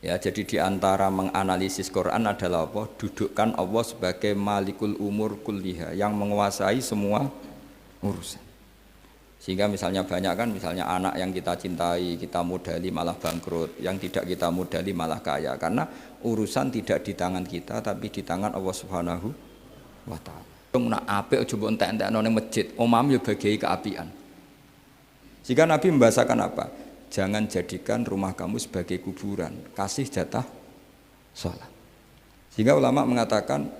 Ya, jadi di antara menganalisis Quran adalah apa? Dudukkan Allah sebagai Malikul Umur Kulliha, yang menguasai semua urusan. Sehingga misalnya banyak kan, misalnya anak yang kita cintai, kita modali malah bangkrut, yang tidak kita modali malah kaya, karena urusan tidak di tangan kita tapi di tangan Allah Subhanahu wa taala. Nak apik aja mbok entek-entekno ning masjid, omam yo bagiai keapian. Jika Nabi membahasakan apa? Jangan jadikan rumah kamu sebagai kuburan, kasih jatah sholat. Sehingga ulama mengatakan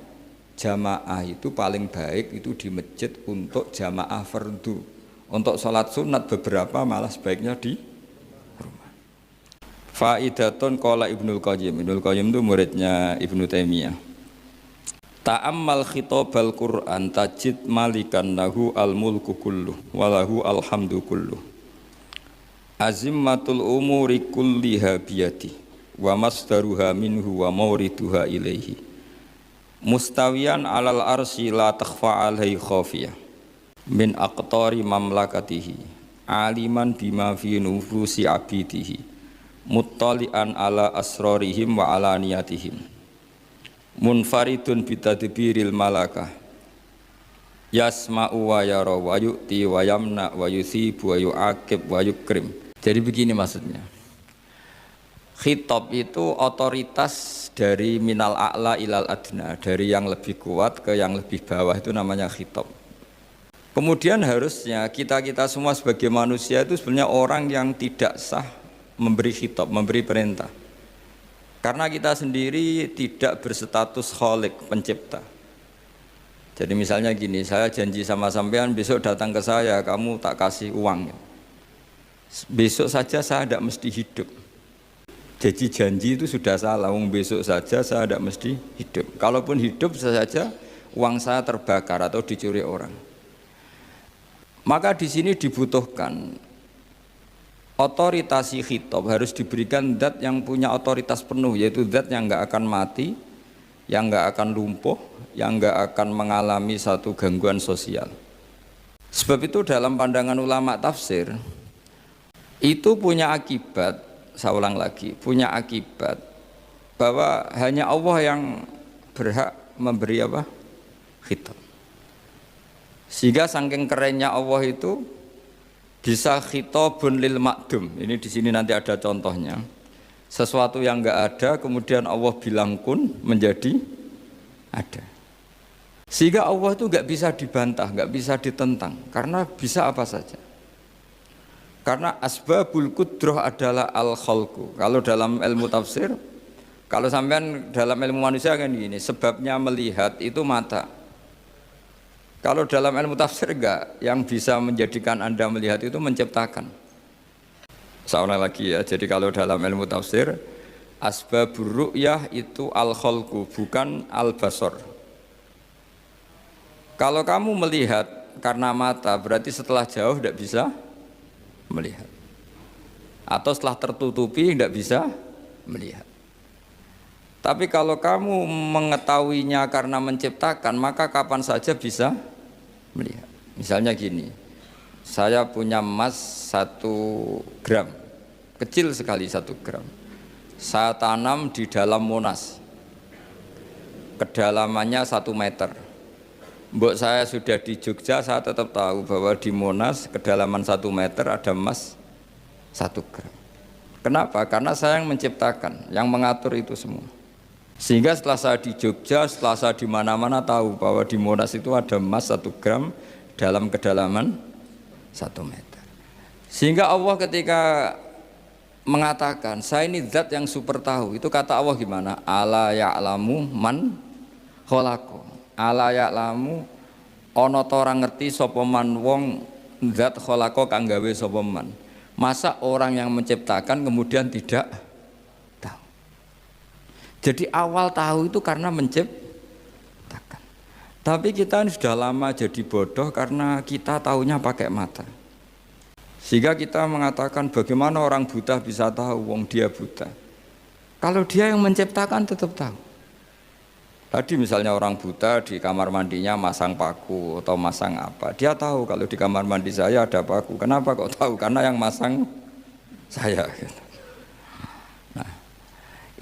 jamaah itu paling baik itu di masjid untuk jamaah fardu. Untuk sholat sunat beberapa malah sebaiknya di rumah. Faidatun qala Ibnul Qayyim. Ibnul Qayyim itu muridnya Ibnu Taimiyah. Ta'ammal khitabal Qur'an tajid malikan lahu al-mulku kulluh walahu alhamdu kulluh. Azimmatul umuri kulliha biyadi wa masdaruha minhu wa mawriduha ilaihi mustawiyan alal arsy la takhfa alaihi khafiyah min aqtari mamlakatihi aliman bima fi nufusi abidihi muttali'an ala asrarihim wa ala niyatihim munfaridun bitadbiril malakah yasma'u wa yara wa yu'ti wa yamna wa yusibu wa yu'aqib wa yukrim. Jadi begini maksudnya, khitab itu otoritas dari minal a'la ilal adna, dari yang lebih kuat ke yang lebih bawah, itu namanya khitab. Kemudian harusnya kita semua sebagai manusia itu sebenarnya orang yang tidak sah memberi khitab, memberi perintah, karena kita sendiri tidak berstatus khalik, pencipta. Jadi misalnya gini, saya janji sama sampean besok datang ke saya, kamu tak kasih uang, besok saja saya tidak mesti hidup. Jadi janji itu sudah salah, besok saja saya tidak mesti hidup. Kalaupun hidup saja uang saya terbakar atau dicuri orang. Maka di sini dibutuhkan otoritasi khitab, harus diberikan zat yang punya otoritas penuh, yaitu zat yang enggak akan mati, yang enggak akan lumpuh, yang enggak akan mengalami satu gangguan sosial. Sebab itu dalam pandangan ulama tafsir itu punya akibat, saya ulang lagi, punya akibat bahwa hanya Allah yang berhak memberi apa? Khitab. Sehingga saking kerennya Allah itu bisa khitabun lil ma'dum. Ini di sini nanti ada contohnya. Sesuatu yang enggak ada kemudian Allah bilang kun menjadi ada. Sehingga Allah itu enggak bisa dibantah, enggak bisa ditentang, karena bisa apa saja. Karena asbabul qudrah adalah al-khalqu. Kalau dalam ilmu tafsir, kalau sampean dalam ilmu manusia kan gini, sebabnya melihat itu mata. Kalau dalam ilmu tafsir enggak, yang bisa menjadikan Anda melihat itu menciptakan. Saya ulang lagi ya, jadi kalau dalam ilmu tafsir, asbabur ru'yah itu al-khalqu, bukan al-basar. Kalau kamu melihat karena mata, berarti setelah jauh tidak bisa melihat, atau setelah tertutupi tidak bisa melihat. Tapi kalau kamu mengetahuinya karena menciptakan, maka kapan saja bisa melihat. Misalnya gini, saya punya emas 1 gram, kecil sekali 1 gram, saya tanam di dalam Monas, kedalamannya 1 meter. Mbok saya sudah di Jogja, saya tetap tahu bahwa di Monas kedalaman 1 meter ada emas 1 gram. Kenapa? Karena saya yang menciptakan, yang mengatur itu semua. Sehingga setelah saya di Jogja, setelah saya di mana-mana tahu bahwa di Monas itu ada emas 1 gram dalam kedalaman 1 meter. Sehingga Allah ketika mengatakan, saya ini zat yang super tahu, itu kata Allah gimana? Ala ya'lamu man khalaqo. Ala ya'lamu ana ta ora ngerti sapa man wong zat khalaqa kang gawe sapa man. Masa orang yang menciptakan kemudian tidak tahu? Jadi awal tahu itu karena menciptakan. Tapi kita sudah lama jadi bodoh karena kita tahunya pakai mata. Sehingga kita mengatakan bagaimana orang buta bisa tahu wong dia buta. Kalau dia yang menciptakan tetap tahu. Tadi misalnya orang buta di kamar mandinya masang paku atau masang apa, dia tahu kalau di kamar mandi saya ada paku. Kenapa kok tahu? Karena yang masang saya. Nah,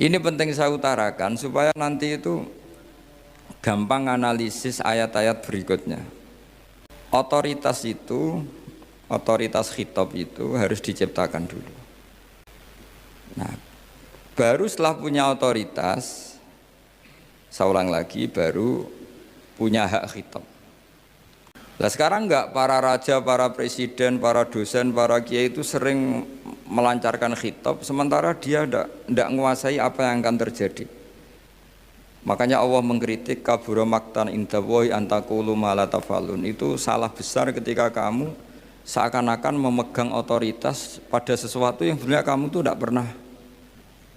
Ini penting saya utarakan supaya nanti itu gampang analisis ayat-ayat berikutnya. Otoritas itu, otoritas khitab itu harus diciptakan dulu. Nah, baru setelah punya otoritas, saya ulang lagi, baru punya hak khitab. Nah sekarang enggak, para raja, para presiden, para dosen, para kiai itu sering melancarkan khitab, sementara dia enggak menguasai apa yang akan terjadi. Makanya Allah mengkritik kabura maktan indallahi antaqulu ma la tafalun. Itu salah besar ketika kamu seakan-akan memegang otoritas pada sesuatu yang sebenarnya kamu tuh enggak pernah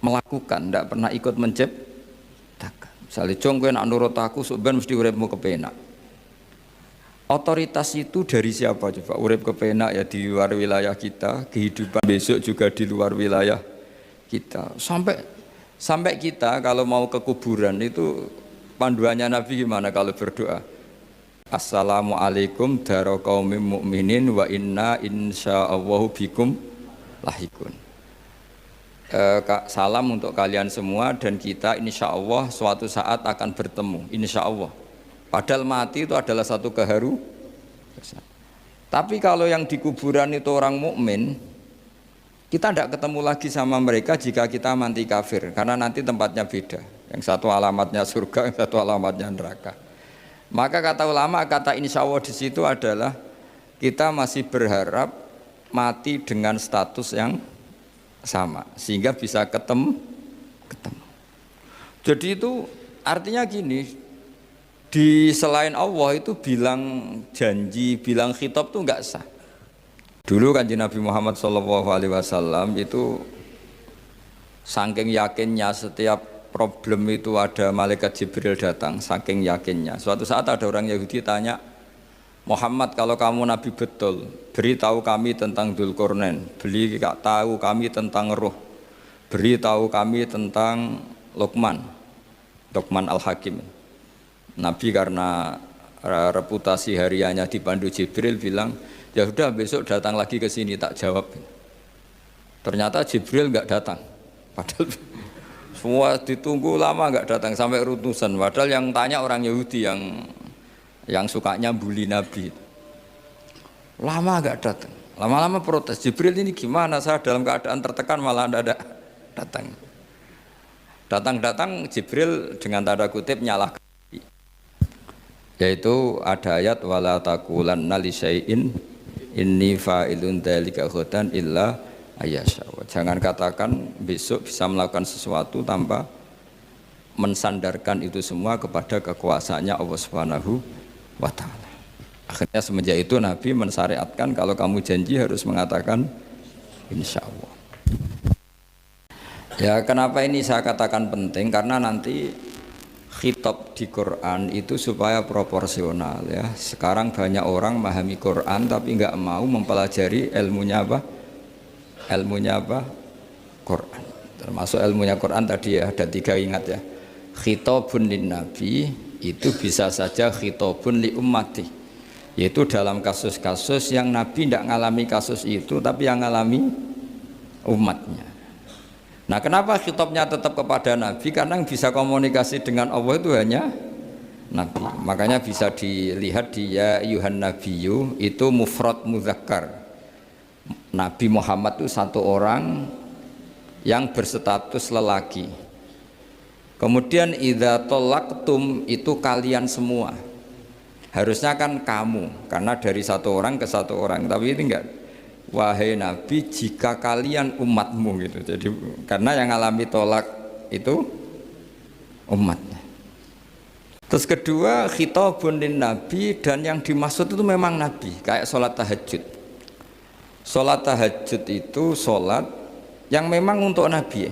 melakukan, enggak pernah ikut menciptakan. Misalnya jong kowe nak nurut aku sok ben mesti uripmu kepenak. Otoritas itu dari siapa coba? Urip kepenak ya di luar wilayah kita, kehidupan besok juga di luar wilayah kita. Sampai kita kalau mau ke kuburan itu panduannya Nabi gimana kalau berdoa? Assalamualaikum daro qaumim mukminin wa inna insyaallahu bikum lahikun. Salam untuk kalian semua dan kita insya Allah suatu saat akan bertemu, insya Allah. Padahal mati itu adalah satu keharusan. Tapi kalau yang di kuburan itu orang mukmin, kita tidak ketemu lagi sama mereka jika kita mati kafir, karena nanti tempatnya beda. Yang satu alamatnya surga, yang satu alamatnya neraka. Maka kata ulama, kata insya Allah di situ adalah kita masih berharap mati dengan status yang sama, sehingga bisa ketemu. Jadi itu artinya gini. Di selain Allah itu bilang janji, bilang khitab itu enggak sah. Dulu Kanjeng Nabi Muhammad SAW itu saking yakinnya setiap problem itu ada malaikat Jibril datang, saking yakinnya. Suatu saat ada orang Yahudi tanya, Muhammad kalau kamu Nabi betul, beritahu kami tentang Dzulqarnain, beritahu kami tentang Ruh, beritahu kami tentang Luqman Al-Hakim. Nabi karena reputasi hariannya dipandu Jibril bilang, ya sudah besok datang lagi ke sini tak jawab. Ternyata Jibril enggak datang. Padahal semua ditunggu lama enggak datang sampai ratusan. Padahal yang tanya orang Yahudi yang sukanya bully Nabi. Lama enggak datang. Lama-lama protes. Jibril ini gimana? Saya dalam keadaan tertekan malah enggak datang. Datang Jibril dengan tanda kutip nyalahkan. Yaitu ada ayat wala taqulanna li syai'in inni fa'ilun dzalika ghadan illa ayyasha. Jangan katakan besok bisa melakukan sesuatu tanpa mensandarkan itu semua kepada kekuasaannya Allah Subhanahu wa taala. Akhirnya semenjak itu Nabi mensyariatkan kalau kamu janji harus mengatakan insyaallah. Ya kenapa ini saya katakan penting, karena nanti khitab di Quran itu supaya proporsional ya. Sekarang banyak orang memahami Quran tapi nggak mau mempelajari ilmunya apa? Quran. Termasuk ilmunya Quran tadi ya, ada 3 ingat ya. Khitabun lin nabi itu bisa saja khitabun li ummati. Yaitu dalam kasus-kasus yang Nabi tidak ngalami kasus itu tapi yang ngalami umatnya. Nah kenapa khitabnya tetap kepada Nabi? Karena yang bisa komunikasi dengan Allah itu hanya Nabi. Makanya bisa dilihat di ya Yuhan Nabiyyu itu mufrad muzakkar. Nabi Muhammad itu satu orang yang berstatus lelaki. Kemudian idza talaqtum itu kalian semua. Harusnya kan kamu, karena dari satu orang ke satu orang. Tapi ini enggak. Wahai Nabi, jika kalian umatmu gitu. Jadi karena yang alami tolak itu umatnya. Terus kedua khitabun lin nabi, dan yang dimaksud itu memang Nabi. Kayak sholat tahajud. Sholat tahajud itu sholat yang memang untuk Nabi.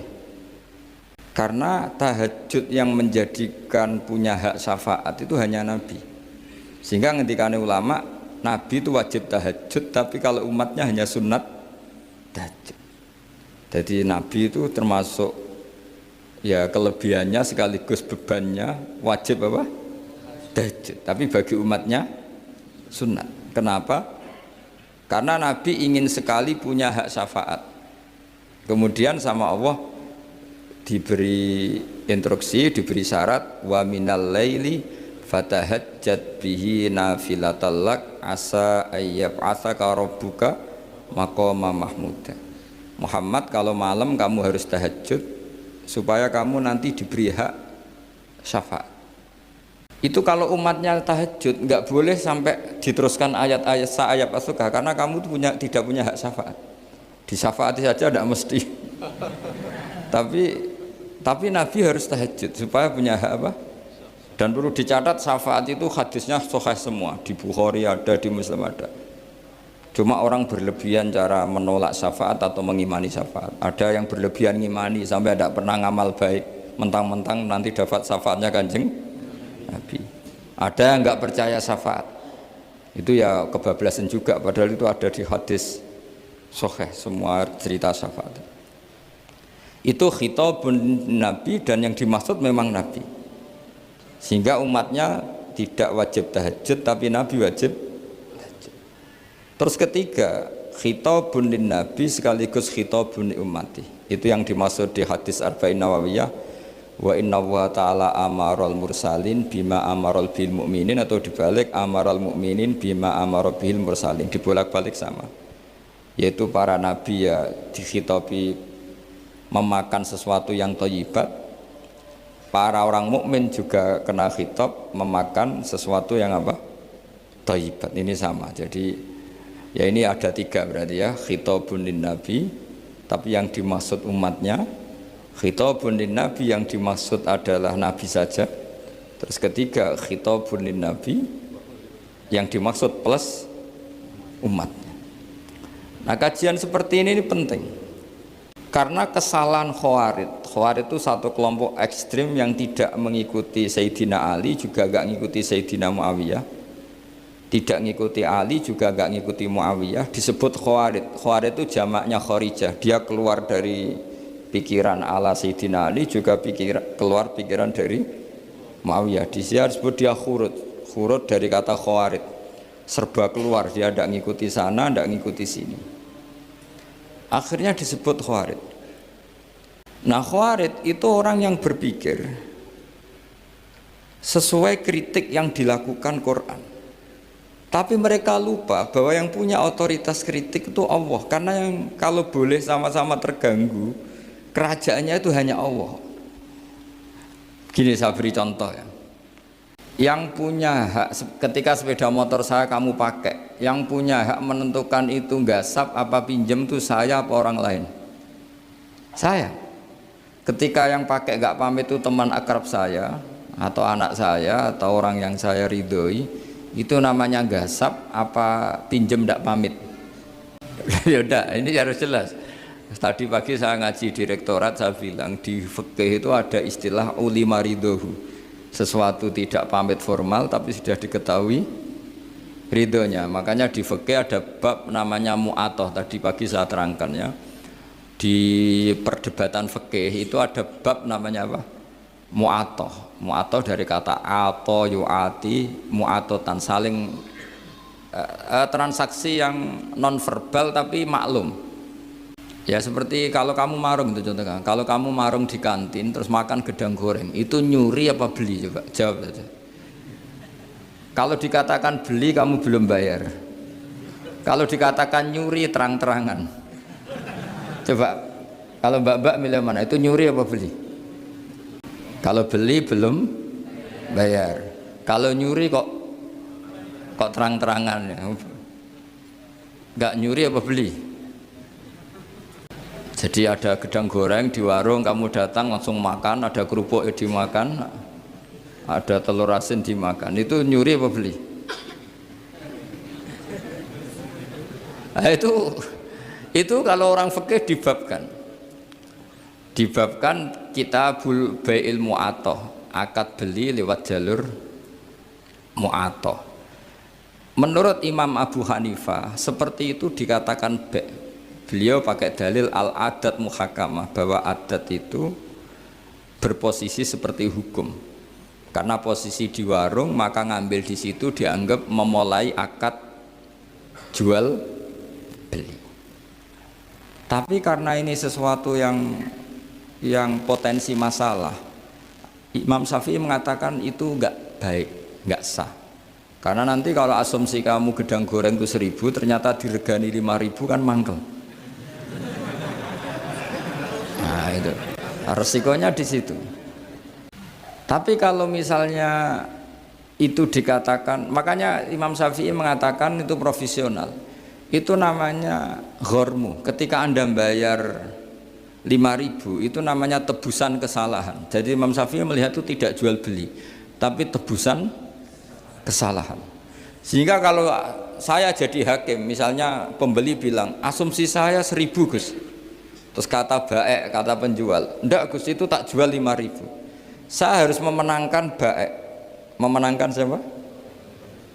Karena tahajud yang menjadikan punya hak syafaat itu hanya Nabi. Sehingga ngendikane ulama, Nabi itu wajib tahajud, tapi kalau umatnya hanya sunat tahajud. Jadi Nabi itu termasuk ya kelebihannya sekaligus bebannya wajib apa? Tahajud. Tapi bagi umatnya sunat. Kenapa? Karena Nabi ingin sekali punya hak syafaat. Kemudian sama Allah diberi instruksi, diberi syarat wa minal laili fatahajjat bihi nafilatal lak asa ayyab'atsaka rabbuka maqama mahmuda. Muhammad, kalau malam kamu harus tahajud supaya kamu nanti diberi hak syafaat. Itu kalau umatnya tahajud nggak boleh sampai diteruskan ayat-ayat sa'ayab asuka, karena kamu tidak punya hak syafaat. Disyafaati saja tidak mesti. tapi Nabi harus tahajud supaya punya hak apa? Dan perlu dicatat syafaat itu hadisnya sahih semua, di Bukhari ada, di Muslim ada. Cuma orang berlebihan cara menolak syafaat atau mengimani syafaat. Ada yang berlebihan ngimani sampai tidak pernah ngamal baik, mentang-mentang nanti dapat syafaatnya Kanjeng Nabi. Ada yang nggak percaya syafaat, itu ya kebablasan juga, padahal itu ada di hadis sahih semua cerita syafaat. Itu khitabun Nabi, dan yang dimaksud memang Nabi, sehingga umatnya tidak wajib tahajud tapi Nabi wajib tahajud. Terus ketiga, khitabun lin Nabi sekaligus khitabun li ummati, itu yang dimaksud di hadis Arba'in Nawawiyah, wa inna wa ta'ala amaral mursalin bima amaral bil mu'minin, atau dibalik amaral mu'minin bima amaral bil mursalin, dibolak-balik sama, yaitu para nabi ya dikhitabi memakan sesuatu yang thayyibat, para orang mukmin juga kena khitab memakan sesuatu yang apa? Thayyibat. Ini sama. Jadi ya ini ada tiga berarti ya, khitabun lin nabi, tapi yang dimaksud umatnya. Khitabun lin nabi yang dimaksud adalah nabi saja. Terus ketiga, khitabun lin nabi yang dimaksud plus umatnya. Nah, kajian seperti ini penting. Karena kesalahan Khawarij itu satu kelompok ekstrim yang tidak mengikuti Sayyidina Ali, juga gak mengikuti Sayyidina Muawiyah, tidak mengikuti Ali, juga gak mengikuti Muawiyah, disebut Khawarij. Khawarij itu jamaknya Kharijah, dia keluar dari pikiran ala Sayyidina Ali, juga keluar pikiran dari Muawiyah. Di sini disebut dia khurut dari kata Khawarij, serba keluar, dia tidak mengikuti sana, tidak mengikuti sini, akhirnya disebut Khawarij. Nah, Khawarij itu orang yang berpikir sesuai kritik yang dilakukan Quran, tapi mereka lupa bahwa yang punya otoritas kritik itu Allah, karena yang kalau boleh sama-sama terganggu, kerajaannya itu hanya Allah. Gini saya beri contoh ya, yang punya hak ketika sepeda motor saya kamu pakai, yang punya hak menentukan itu gasap apa pinjem itu saya apa orang lain? Saya. Ketika yang pakai gak pamit itu teman akrab saya atau anak saya atau orang yang saya ridhoi, itu namanya gasap apa pinjem gak pamit? Ya udah, ini harus jelas. Tadi pagi saya ngaji di rektorat, saya bilang di fikih itu ada istilah ulima ridhohu, sesuatu tidak pamit formal tapi sudah diketahui ridhonya. Makanya di fikih ada bab namanya mu'atoh, tadi pagi saya terangkan ya. Di perdebatan fikih itu ada bab namanya apa? Mu'atoh. Mu'atoh dari kata ato yu'ati, mu'atotan, saling transaksi yang non verbal tapi maklum. Ya seperti kalau kamu marung itu contohnya, kalau kamu marung di kantin terus makan gedang goreng, itu nyuri apa beli? Coba jawab saja. Kalau dikatakan beli kamu belum bayar, kalau dikatakan nyuri terang-terangan. Coba kalau mbak-mbak milih mana, itu nyuri apa beli? Kalau beli belum bayar, kalau nyuri kok terang-terangan ya. Nggak nyuri apa beli? Jadi ada gedang goreng di warung, kamu datang langsung makan, ada kerupuk dimakan, ada telur asin dimakan, itu nyuri apa beli? Nah, itu kalau orang fikih dibabkan kitabul bai'il mu'atoh, akad beli lewat jalur mu'atoh. Menurut Imam Abu Hanifah seperti itu dikatakan beliau pakai dalil al-adat muhakamah, bahwa adat itu berposisi seperti hukum, karena posisi di warung maka ngambil di situ dianggap memulai akad jual beli. Tapi karena ini sesuatu yang yang potensi masalah, Imam Syafi'i mengatakan itu enggak baik, enggak sah. Karena nanti kalau asumsi kamu gedang goreng itu 1.000, ternyata diregani 5.000 kan mangkel. Nah itu resikonya di situ. Tapi kalau misalnya itu dikatakan, makanya Imam Syafi'i mengatakan itu profesional. Itu namanya ghormu. Ketika Anda bayar 5.000 itu namanya tebusan kesalahan. Jadi Imam Syafi'i melihat itu tidak jual beli, tapi tebusan kesalahan. Sehingga kalau saya jadi hakim, misalnya pembeli bilang asumsi saya 1.000 Gus, terus kata baek, kata penjual, enggak Gus itu tak jual 5.000, saya harus memenangkan baek. Memenangkan siapa?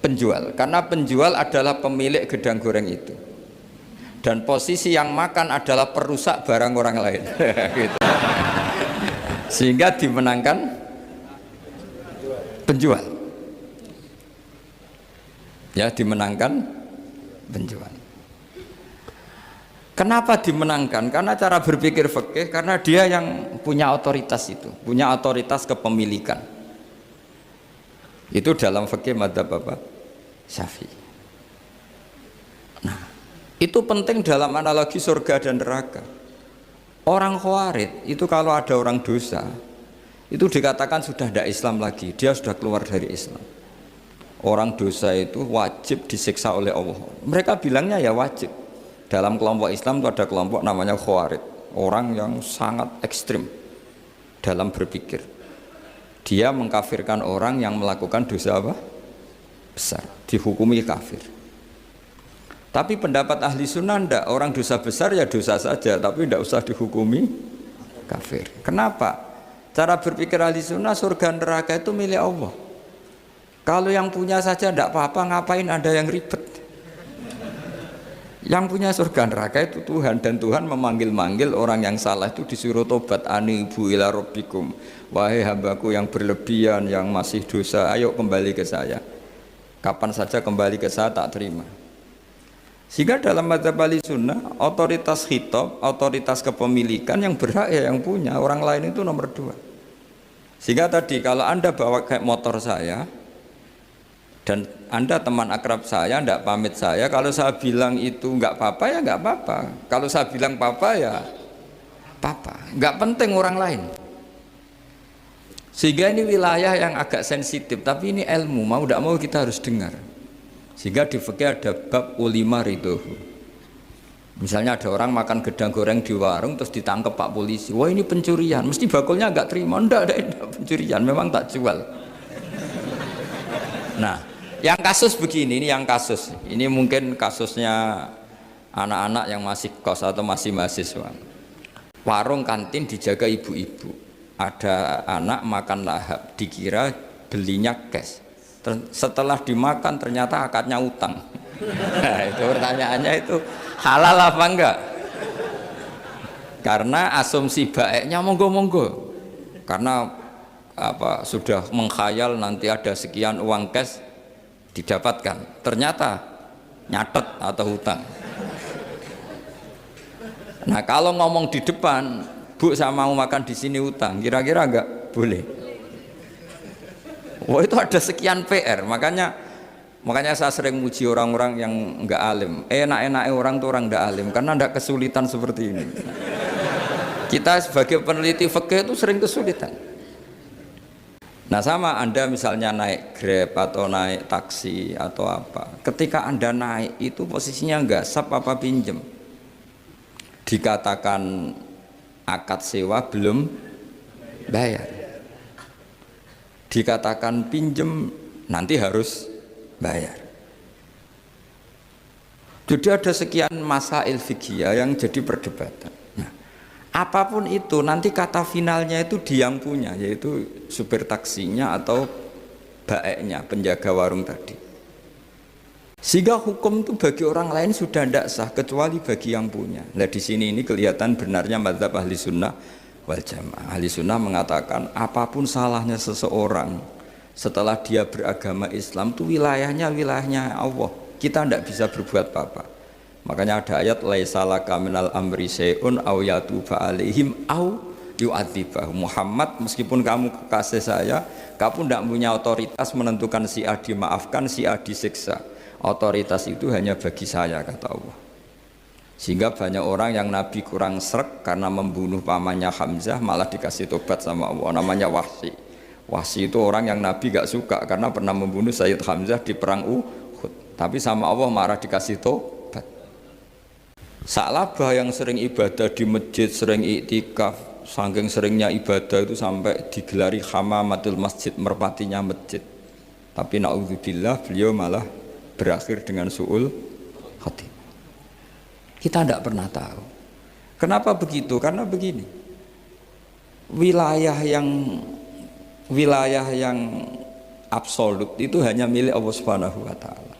Penjual, karena penjual adalah pemilik gedang goreng itu dan posisi yang makan adalah perusak barang orang lain. Gitu. Sehingga dimenangkan penjual, ya dimenangkan penjual. Kenapa dimenangkan? Karena cara berpikir fikih, karena dia yang punya otoritas itu, punya otoritas kepemilikan. Itu dalam fikih madzhab apa? Syafi'i. Nah, itu penting dalam analogi surga dan neraka. Orang Khawarij itu kalau ada orang dosa, itu dikatakan sudah tidak Islam lagi, dia sudah keluar dari Islam. Orang dosa itu wajib disiksa oleh Allah. Mereka bilangnya ya wajib. Dalam kelompok Islam itu ada kelompok namanya Khawarij, orang yang sangat ekstrim dalam berpikir. Dia mengkafirkan orang yang melakukan dosa apa? Besar, dihukumi kafir. Tapi pendapat ahli sunnah enggak, orang dosa besar ya dosa saja, tapi enggak usah dihukumi kafir. Kenapa? Cara berpikir ahli sunnah, surga neraka itu milik Allah. Kalau yang punya saja enggak apa-apa, ngapain ada yang ribet? Yang punya surga neraka itu Tuhan, dan Tuhan memanggil-manggil orang yang salah itu disuruh tobat, anibu ila rabbikum, wahai hambaku yang berlebihan, yang masih dosa, ayo kembali ke saya. Kapan saja kembali ke saya tak terima. Sehingga dalam madzhab ahli sunnah, otoritas khitab, otoritas kepemilikan yang berhak ya yang punya, orang lain itu nomor 2. Sehingga tadi kalau Anda bawa kayak motor saya dan Anda teman akrab saya, ndak pamit saya, kalau saya bilang itu nggak apa-apa ya nggak apa-apa, kalau saya bilang apa-apa ya apa-apa, nggak penting orang lain. Sehingga ini wilayah yang agak sensitif, tapi ini ilmu, mau tidak mau kita harus dengar. Sehingga di fikih ada bab ulima ridhohu. Misalnya ada orang makan gedang goreng di warung terus ditangkap Pak polisi, wah ini pencurian, mesti bakulnya agak terima, enggak pencurian, memang tak jual. Nah, yang kasus begini, ini yang kasus, ini mungkin kasusnya anak-anak yang masih kos atau masih mahasiswa. Warung kantin dijaga ibu-ibu, ada anak makan lahap, dikira belinya cash. Setelah dimakan ternyata akadnya utang. Nah, itu pertanyaannya itu halal apa enggak? Karena asumsi baiknya monggo-monggo. Karena apa sudah mengkhayal nanti ada sekian uang cash didapatkan. Ternyata nyatet atau hutang. Nah, kalau ngomong di depan, Bu saya mau makan di sini utang, kira-kira enggak boleh. Wah itu ada sekian PR, makanya saya sering muji orang-orang yang enggak alim. Enak-enaknya orang tuh orang enggak alim karena enggak kesulitan seperti ini. Kita sebagai peneliti fikih itu sering kesulitan. Nah sama Anda misalnya naik Grab atau naik taksi atau apa, ketika Anda naik itu posisinya enggak sap apa pinjem, dikatakan akad sewa belum bayar, dikatakan pinjem nanti harus bayar. Jadi ada sekian masail fikih yang jadi perdebatan. Nah, apapun itu nanti kata finalnya itu dia yang punya, yaitu supir taksinya atau baeknya, penjaga warung tadi. Sehingga hukum itu bagi orang lain sudah tidak sah kecuali bagi yang punya. Nah di sini ini kelihatan benarnya madzhab ahli sunnah wal jamaah. Ahli sunnah mengatakan apapun salahnya seseorang setelah dia beragama Islam itu wilayahnya Allah. Kita tidak bisa berbuat apa-apa. Makanya ada ayat laisa laka minal amri syai'un aw yatuba alaihim aw yu'adzibah. Muhammad, meskipun kamu kekasih saya, kamu tidak punya otoritas menentukan si A dimaafkan, si A disiksa. Otoritas itu hanya bagi saya, kata Allah. Sehingga banyak orang yang Nabi kurang srek karena membunuh pamannya Hamzah malah dikasih tobat sama Allah, namanya Wahsy. Wahsy itu orang yang Nabi gak suka karena pernah membunuh Sayyid Hamzah di perang Uhud. Tapi sama Allah marah dikasih tobat. Sa'labah yang sering ibadah di masjid, sering iktikaf, saking seringnya ibadah itu sampai digelari hamamatul masjid, merpatinya masjid. Tapi na'udzubillah beliau malah berakhir dengan su'ul khatimah. Kita tidak pernah tahu. Kenapa begitu? Karena begini. Wilayah yang absolut itu hanya milik Allah Subhanahu wa taala.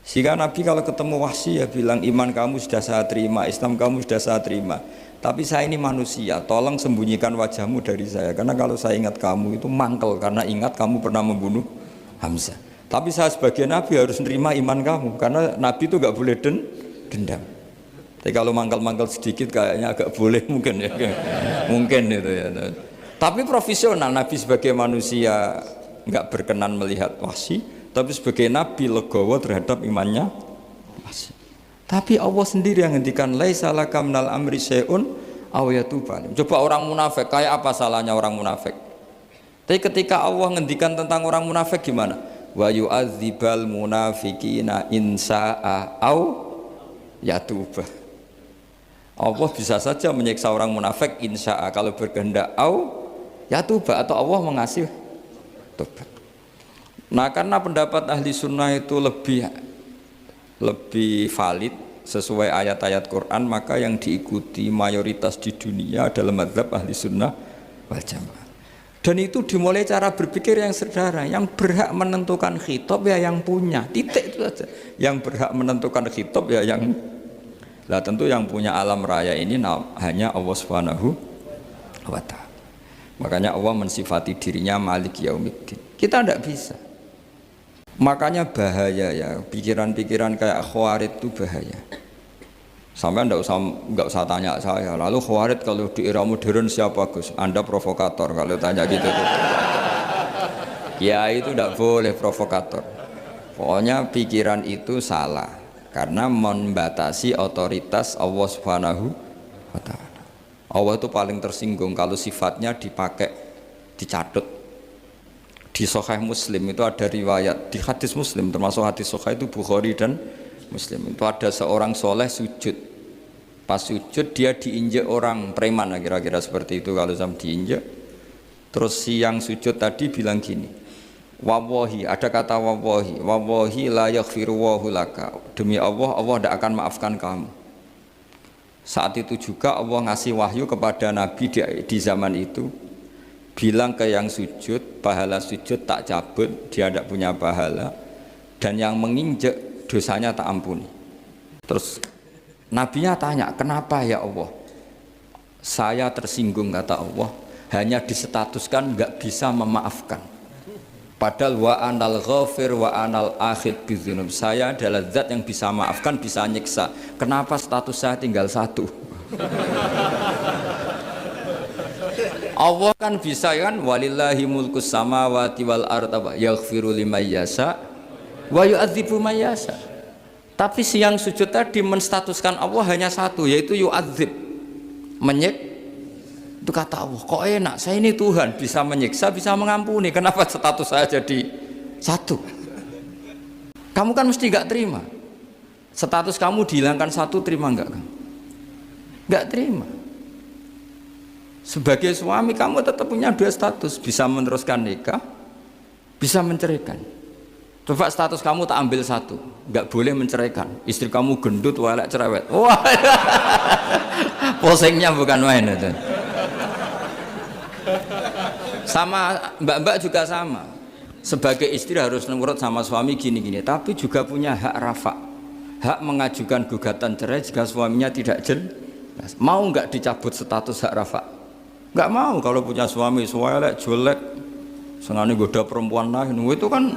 Sehingga Nabi kalau ketemu Wahsy ya bilang, iman kamu sudah saya terima, Islam kamu sudah saya terima. Tapi saya ini manusia, tolong sembunyikan wajahmu dari saya. Karena kalau saya ingat kamu itu mangkel, karena ingat kamu pernah membunuh Hamzah. Tapi saya sebagai Nabi harus menerima iman kamu, karena Nabi itu gak boleh dendam. Tapi kalau mangkal-mangkal sedikit kayaknya agak boleh mungkin ya, mungkin itu ya. Tapi profesional, Nabi sebagai manusia nggak berkenan melihat Wahsy, tapi sebagai Nabi legowo terhadap imannya Wahsy. Tapi Allah sendiri yang ngendikan laisa laka minal amri syai'un aw yatuba. Coba orang munafik, kayak apa salahnya orang munafik? Tapi ketika Allah ngendikan tentang orang munafik gimana? Wa yu'adzibal munafiqina in sa'a aw yatuba. Allah bisa saja menyiksa orang munafik insya'a kalau berkehendak au ya tuba, atau Allah mengasih tobat. Nah karena pendapat ahli sunnah itu lebih valid sesuai ayat-ayat Quran, maka yang diikuti mayoritas di dunia adalah mazhab ahli sunnah wal jamaah. Dan itu dimulai cara berpikir yang sederhana, yang berhak menentukan khitab ya yang punya, titik itu saja. Yang berhak menentukan khitab ya yang. Lah tentu yang punya alam raya ini hanya Allah Subhanahu wa ta'ala. Makanya Allah mensifati dirinya Malik Yaumiddin. Kita tidak bisa. Makanya bahaya ya, pikiran-pikiran kayak Khawarij itu bahaya. Sampai nggak usah tanya saya. Lalu Khawarij kalau di era modern siapa Gus? Anda provokator kalau tanya gitu. Ya itu tidak boleh provokator. Pokoknya pikiran itu salah. Karena membatasi otoritas Allah Subhanahu wa ta'ala. Allah itu paling tersinggung kalau sifatnya dipakai, dicatut. Di Sahih Muslim itu ada riwayat, di hadis Muslim termasuk hadis Sahih itu Bukhari dan Muslim, itu ada seorang soleh sujud. Pas sujud dia diinjek orang preman, kira-kira seperti itu kalau sama diinjek. Terus si yang sujud tadi bilang gini, wallahi, ada kata wallahi, wallahi la yaghfiru wallahu laka, demi Allah, Allah tidak akan maafkan kamu. Saat itu juga Allah ngasih wahyu kepada Nabi di zaman itu, bilang ke yang sujud, pahala sujud tak cabut, dia tidak punya pahala, dan yang menginjek dosanya tak ampuni. Terus Nabinya tanya, kenapa ya Allah? Saya tersinggung, kata Allah, hanya disetatuskan nggak bisa memaafkan. Padahal wa anal ghafir wa anal akhid bidzunub. Saya adalah zat yang bisa maafkan, bisa nyiksa. Kenapa status saya tinggal satu? Allah kan bisa kan, walillahi mulkus samawati wal ardh yaghfiru liman yasha wa yu'adzibu man yasha. Tapi si yang sujud tadi menstatuskan Allah hanya satu, yaitu yu'adzib, menyiksa. Itu kata Allah, kok enak, saya ini Tuhan, bisa menyiksa, bisa mengampuni, kenapa status saya jadi satu? Kamu kan mesti gak terima. Status kamu dihilangkan satu, terima enggak? Gak terima. Sebagai suami kamu tetap punya dua status, bisa meneruskan nikah, bisa menceraikan. Coba status kamu tak ambil satu, gak boleh menceraikan. Istri kamu gendut, walek, cerewet. Wah, posengnya bukan main itu. Sama mbak-mbak juga sama, sebagai istri harus nurut sama suami gini-gini, tapi juga punya hak rafa, hak mengajukan gugatan cerai jika suaminya tidak jelas. Mau nggak dicabut status hak rafa? Nggak mau. Kalau punya suami suelek, jelek, senangnya goda perempuan lain, itu kan.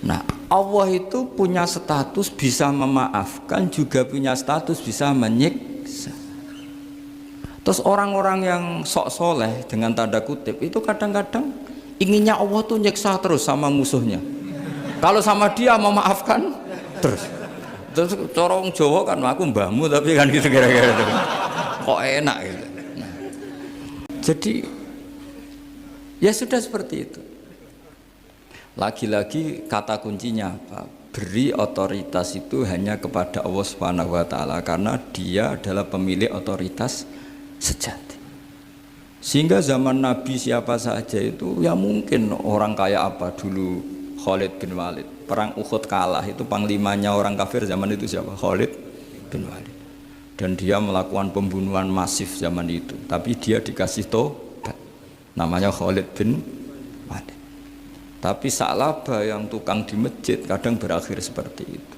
Nah, Allah itu punya status bisa memaafkan, juga punya status bisa menyiksa. Terus orang-orang yang sok soleh dengan tanda kutip itu kadang-kadang inginnya Allah tuh nyiksa terus sama musuhnya. Kalau sama dia memaafkan terus. Terus corong Jawa kan aku mbahmu tapi kan gitu kira-kira gitu. Kok enak gitu. Nah, jadi ya sudah seperti itu. Lagi-lagi kata kuncinya apa? Beri otoritas itu hanya kepada Allah Subhanahu wa taala karena dia adalah pemilik otoritas sejati. Sehingga zaman Nabi siapa saja itu ya mungkin orang kayak apa dulu Khalid bin Walid. Perang Uhud kalah itu panglimanya orang kafir zaman itu siapa? Khalid bin Walid. Dan dia melakukan pembunuhan masif zaman itu. Tapi dia dikasih tobat. Namanya Khalid bin Walid. Tapi Sa'labah yang tukang di masjid kadang berakhir seperti itu.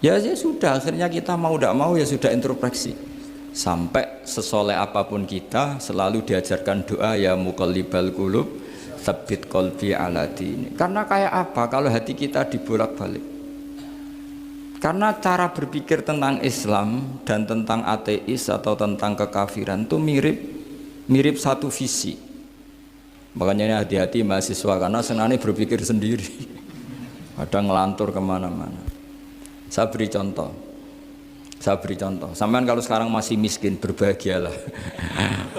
Ya sudah akhirnya kita mau tidak mau ya sudah introspeksi. Sampai sesoleh apapun kita selalu diajarkan doa ya muqallibal qulub tsabbit qalbi ala dini. Karena kayak apa kalau hati kita dibolak-balik? Karena cara berpikir tentang Islam dan tentang ateis atau tentang kekafiran itu mirip satu visi. Makanya ini hati-hati mahasiswa karena senangnya berpikir sendiri. Ada ngelantur kemana-mana. Saya beri contoh. Sampean kalau sekarang masih miskin berbahagialah.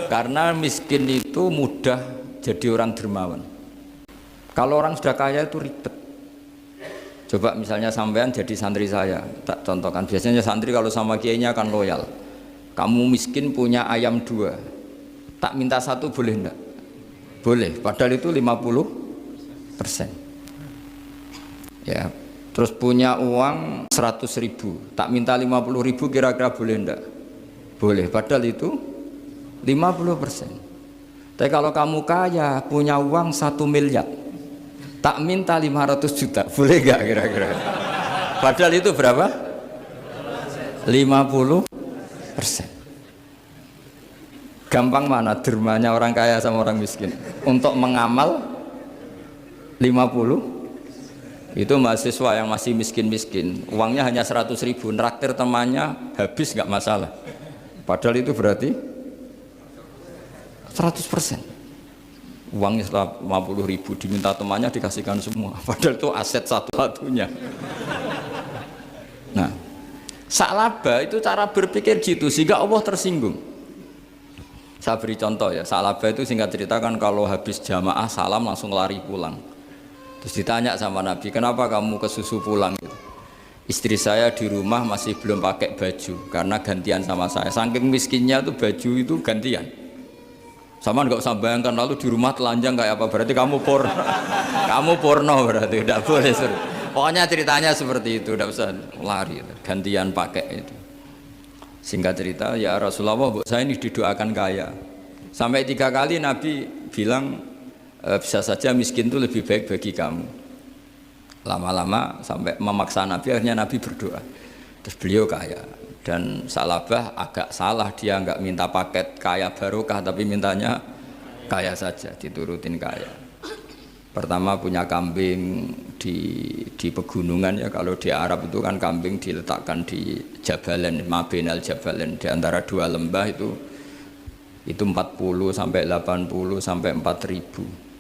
Karena miskin itu mudah jadi orang dermawan. Kalau orang sudah kaya itu ribet. Coba misalnya sampean jadi santri saya, tak contohkan. Biasanya santri kalau sama kiainya akan loyal. Kamu miskin punya ayam 2, tak minta 1 boleh enggak? Boleh, padahal itu 50%. Ya. Terus punya uang 100.000, tak minta 50.000 kira-kira boleh enggak? Boleh, padahal itu 50%. Tapi kalau kamu kaya, punya uang 1 miliar, tak minta 500 juta, boleh enggak kira-kira? Padahal itu berapa? 50%. Gampang mana dermanya orang kaya sama orang miskin? Untuk mengamal 50. Itu mahasiswa yang masih miskin-miskin, uangnya hanya 100.000, neraktir temannya habis nggak masalah. Padahal itu berarti 100%. Uangnya 50.000 diminta temannya dikasihkan semua. Padahal itu aset satu-satunya. Nah, Sa'labah itu cara berpikir gitu sehingga Allah tersinggung. Saya beri contoh ya, Sa'labah itu singkat cerita kan kalau habis jamaah salam langsung lari pulang. Terus ditanya sama Nabi, kenapa kamu kesusu pulang gitu? Istri saya di rumah masih belum pakai baju karena gantian sama saya. Saking miskinnya tuh baju itu gantian. Sama nggak usah bayangkan lalu di rumah telanjang kayak apa? Berarti kamu porno, kamu porno berarti tidak boleh. Pokoknya ceritanya seperti itu, tidak usah lari. Gantian pakai itu. Singkat cerita, ya Rasulullah, saya ini didoakan kaya. Sampai 3 kali Nabi bilang, bisa saja miskin itu lebih baik bagi kamu. Lama-lama sampai memaksa Nabi, akhirnya Nabi berdoa. Terus beliau kaya. Dan Sa'labah agak salah, dia nggak minta paket kaya barokah, tapi mintanya kaya saja, diturutin kaya. Pertama punya kambing di pegunungan ya, kalau di Arab itu kan kambing diletakkan di Jabalen, Mabinal Jabalen, di antara 2 lembah itu 40 sampai 80 sampai 4.000.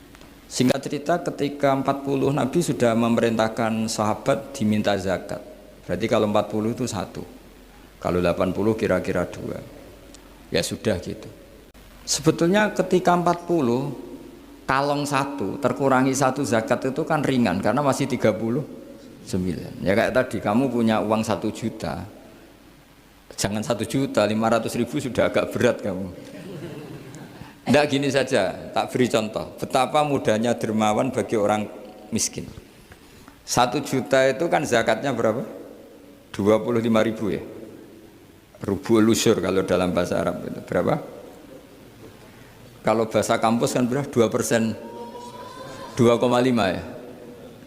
Singkat cerita ketika 40 Nabi sudah memerintahkan sahabat diminta zakat. Berarti kalau 40 itu 1, kalau 80 kira-kira 2. Ya sudah gitu. Sebetulnya ketika 40 kalong 1 terkurangi 1 zakat itu kan ringan karena masih 39. Ya kayak tadi kamu punya uang 1 juta, jangan 1 juta, 500.000 sudah agak berat kamu. Tidak gini saja, tak beri contoh betapa mudahnya dermawan bagi orang miskin. 1 juta itu kan zakatnya berapa? 25.000 ya. Rubu lusur kalau dalam bahasa Arab itu berapa? Kalau bahasa kampus kan berapa? 2%, 2,5 ya,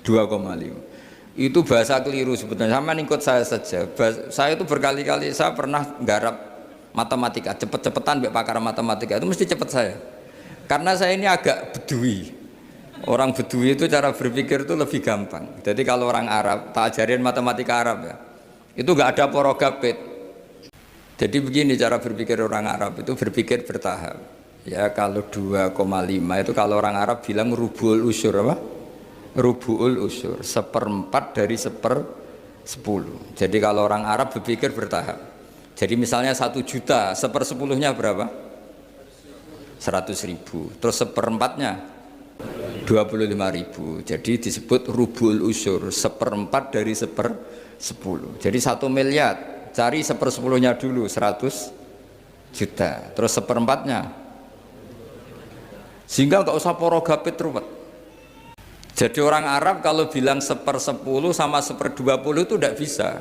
2,5. Itu bahasa keliru sebetulnya. Sama ikut saya saja. Saya itu berkali-kali saya pernah garap matematika, cepet-cepetan mbek pakar matematika itu mesti cepet saya. Karena saya ini agak bedui. Orang bedui itu cara berpikir itu lebih gampang. Jadi kalau orang Arab, tak ajarin matematika Arab ya. Itu enggak ada porogapit. Jadi begini cara berpikir orang Arab itu berpikir bertahap. Ya kalau 2,5 itu kalau orang Arab bilang rubul usyur apa? Rubul usyur, seperempat dari 10. Jadi kalau orang Arab berpikir bertahap. Jadi misalnya 1 juta, 1/10-nya berapa? 100.000. Terus seperempatnya 25.000. Jadi disebut rubul usyur, seperempat dari 10. Jadi 1 miliar, cari 1/10-nya dulu 100 juta. Terus seperempatnya. Sehingga nggak usah porogapit ruwet. Jadi orang Arab kalau bilang 1/10 sama 1/20 itu tidak bisa.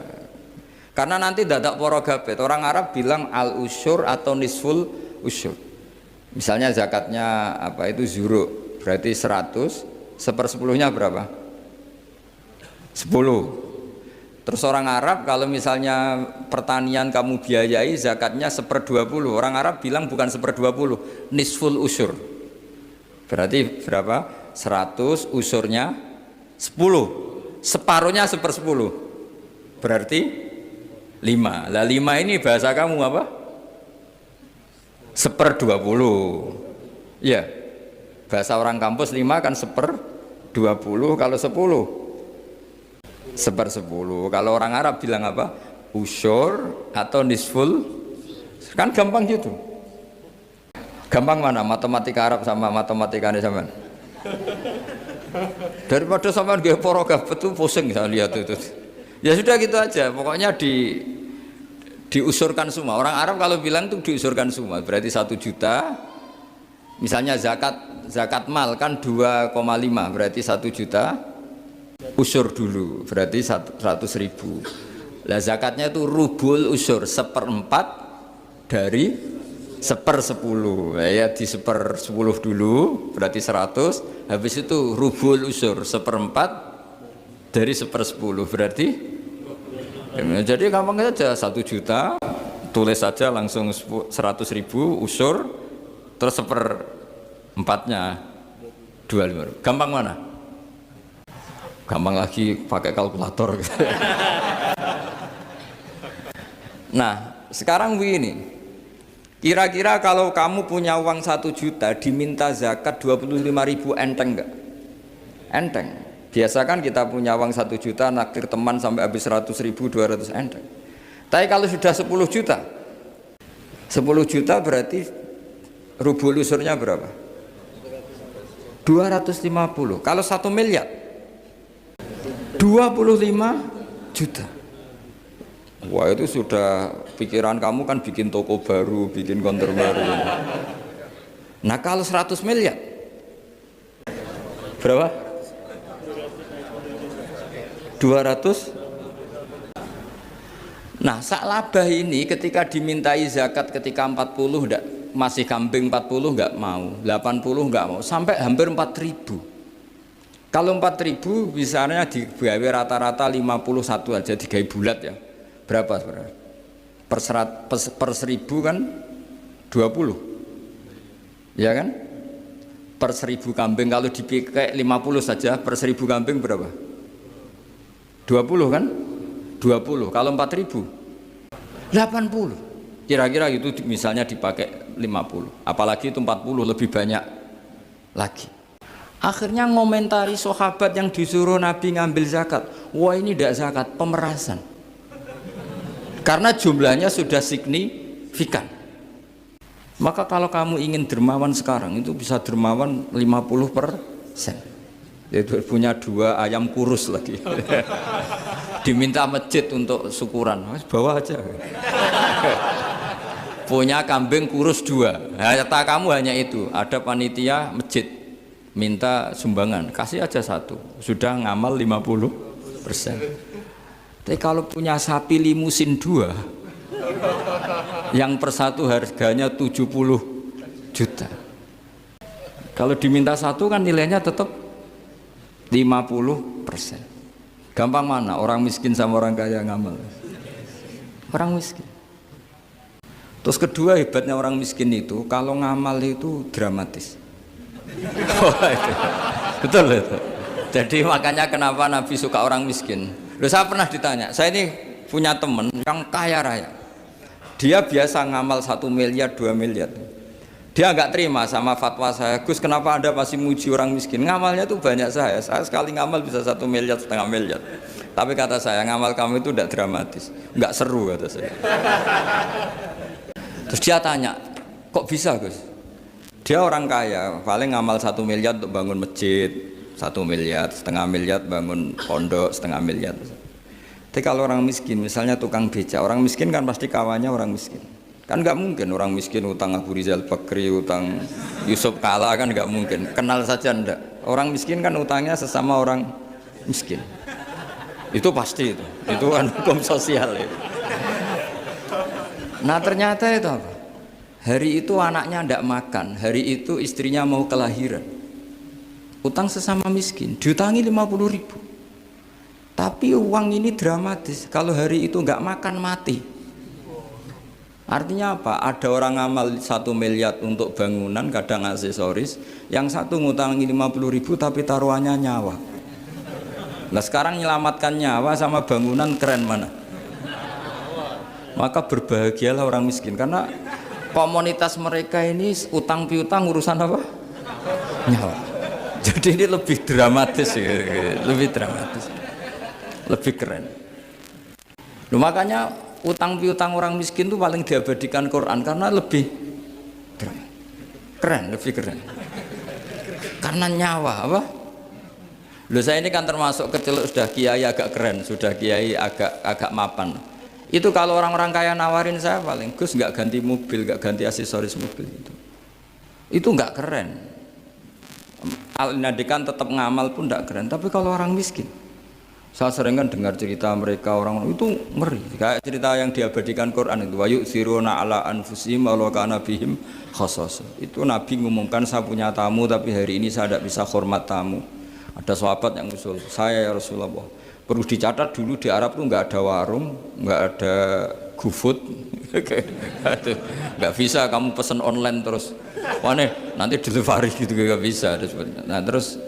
Karena nanti dadak porogapit. Orang Arab bilang al usyur atau nisful usyur. Misalnya zakatnya apa itu zuruk, berarti 100, 1/10-nya berapa? 10. Terus orang Arab kalau misalnya pertanian kamu biayai zakatnya 1/20, orang Arab bilang bukan 1/20, nisful usyur. Berarti berapa? 100 usurnya 10, separuhnya 1/10, berarti 5. Lah 5 ini bahasa kamu apa? 1/20. Ya, bahasa orang kampus 5 kan 1/20, kalau 10 1/10. Kalau orang Arab bilang apa? Usyur atau nisful, kan gampang gitu. Gampang mana matematika Arab sama matematika ini sama? Daripada sama nggih porogapet itu pusing saya lihat itu. Ya sudah gitu aja, pokoknya diusurkan semua. Orang Arab kalau bilang itu diusurkan semua, berarti 1 juta. Misalnya zakat mal kan 2,5, berarti 1 juta. Usur dulu, berarti 100.000. Lah zakatnya itu rubul usur, seperempat dari 1/10. Ya di 1/10 dulu, berarti 100. Habis itu rubul usur, seperempat dari 1/10, berarti jadi gampang saja. 1 juta, tulis saja langsung 100.000 usur, terus 1/4-nya 25. Gampang mana? Gampang lagi pakai kalkulator. Nah, sekarang begini. Kira-kira kalau kamu punya uang 1 juta diminta zakat 25.000 enteng enggak? Enteng. Biasa kan kita punya uang 1 juta naktir teman sampai habis 100.000, 200 enteng. Tapi kalau sudah 10 juta, 10 juta berarti rubul usurnya berapa? 250. Kalau 1 miliar 25 juta. Wah itu sudah pikiran kamu kan bikin toko baru, bikin konter baru. Nah kalau 100 miliar berapa? 200. Nah sak labah ini ketika dimintai zakat ketika 40 enggak, masih kambing 40 enggak mau, 80 enggak mau, sampai hampir 4.000. Kalau 4.000 misalnya digawe rata-rata 51 aja, digawe bulat ya. Berapa sebenarnya? Per 1.000 kan 20. Ya kan? Per 1.000 kambing kalau dipakai 50 saja, per 1.000 kambing berapa? 20 kan? 20. Kalau 4.000 80. Kira-kira itu misalnya dipakai 50. Apalagi itu 40 lebih banyak lagi. Akhirnya ngomentari sahabat yang disuruh Nabi ngambil zakat. Wah ini tidak zakat, pemerasan. Karena jumlahnya sudah signifikan. Maka kalau kamu ingin dermawan sekarang itu bisa dermawan 50%. Yaitu punya 2 ayam kurus lagi. Diminta masjid untuk syukuran, bawa aja. Punya kambing kurus 2. Harta kamu hanya itu. Ada panitia masjid minta sumbangan, kasih aja 1, sudah ngamal 50%. Tapi kalau punya sapi limusin 2 yang per 1 harganya 70 juta, kalau diminta 1 kan nilainya tetap 50%. Gampang mana orang miskin sama orang kaya ngamal? Orang miskin. Terus kedua hebatnya orang miskin itu kalau ngamal itu dramatis. Betul itu. Jadi makanya kenapa Nabi suka orang miskin. Loh, saya pernah ditanya, saya ini punya teman yang kaya raya, Dia biasa ngamal 1 miliar, 2 miliar. Dia nggak terima sama fatwa saya, Gus kenapa Anda masih muji orang miskin? Ngamalnya tuh banyak saya sekali ngamal bisa 1,5 miliar. Tapi kata saya, ngamal kamu itu tidak dramatis, nggak seru kata saya. Terus dia tanya, kok bisa Gus? Dia orang kaya, paling ngamal 1 miliar untuk bangun masjid, 1,5 miliar bangun pondok 0,5 miliar. Tapi kalau orang miskin, misalnya tukang beca, orang miskin kan pasti kawannya orang miskin. Kan nggak mungkin orang miskin utang Abu Rizal Bakri, utang Yusuf Kala, kan nggak mungkin. Kenal saja ndak. Orang miskin kan utangnya sesama orang miskin. Itu pasti itu. Itu kan hukum sosial itu. Nah ternyata itu apa? Hari itu anaknya ndak makan, hari itu istrinya mau kelahiran. Utang sesama miskin, diutangi 50.000. Tapi uang ini dramatis, kalau hari itu nggak makan mati. Artinya apa? Ada orang ngamal 1 miliar untuk bangunan, kadang aksesoris, yang satu ngutangi 50.000 tapi taruhannya nyawa. Nah sekarang menyelamatkan nyawa sama bangunan keren mana? Maka berbahagialah orang miskin, karena komunitas mereka ini utang piutang urusan apa? Nyawa. Jadi ini lebih dramatis, lebih dramatis. Lebih keren. Loh, makanya utang piutang orang miskin itu paling diabadikan Quran karena lebih keren, lebih keren. Karena nyawa apa? Loh saya ini kan termasuk kecil sudah kiai agak keren, sudah kiai agak mapan. Itu kalau orang-orang kaya nawarin saya paling Gus nggak ganti mobil, nggak ganti aksesoris mobil itu. Itu nggak keren. Al-Nadikan tetap ngamal pun nggak keren. Tapi kalau orang miskin, saya sering kan dengar cerita mereka orang itu ngeri. Kayak cerita yang diabadikan Quran itu, wa yu'thiruna ala anfusihim walau kana bihim khassasah. Itu Nabi ngumumkan saya punya tamu tapi hari ini saya tidak bisa hormat tamu. Ada sahabat yang usul, saya ya Rasulullah, perlu dicatat dulu di Arab tuh nggak ada warung, nggak ada GoFood, nggak bisa kamu pesen online terus, mana nanti delivery gitu nggak bisa. Nah terus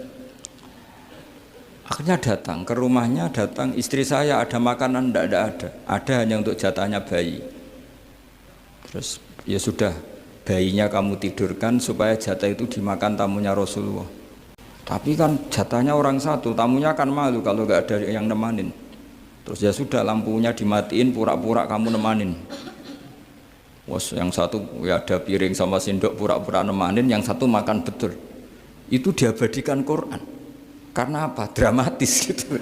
akhirnya datang ke rumahnya, datang istri saya ada makanan, ada hanya untuk jatahnya bayi. Terus ya sudah, bayinya kamu tidurkan supaya jatah itu dimakan tamunya Rasulullah. Tapi kan jatahnya orang satu, tamunya kan malu kalau nggak ada yang nemanin. Terus ya sudah, lampunya dimatiin, pura-pura kamu nemanin. Wos yang satu ya ada piring sama sendok, pura-pura nemanin, yang satu makan betul. Itu diabadikan Quran. Karena apa? Dramatis gitu.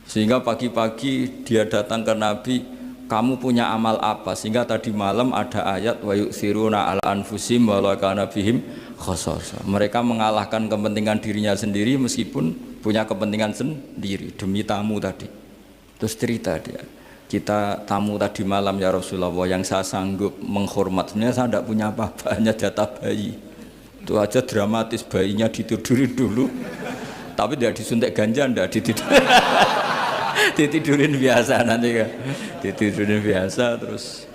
Sehingga pagi-pagi dia datang ke Nabi, kamu punya amal apa? Sehingga tadi malam ada ayat wa yu'thiruna ala anfusihim walau kana bihim khassasah. Mereka mengalahkan kepentingan dirinya sendiri meskipun punya kepentingan sendiri demi tamu tadi. Terus cerita dia, kita tamu tadi malam ya Rasulullah, yang saya sanggup menghormat, sebenarnya saya tidak punya apa-apa, hanya jatah bayi. Itu aja dramatis, bayinya ditidurin dulu, tapi tidak disuntik ganja, tidak ditidurin. Ditidurin biasa nanti kan, ditidurin biasa. Terus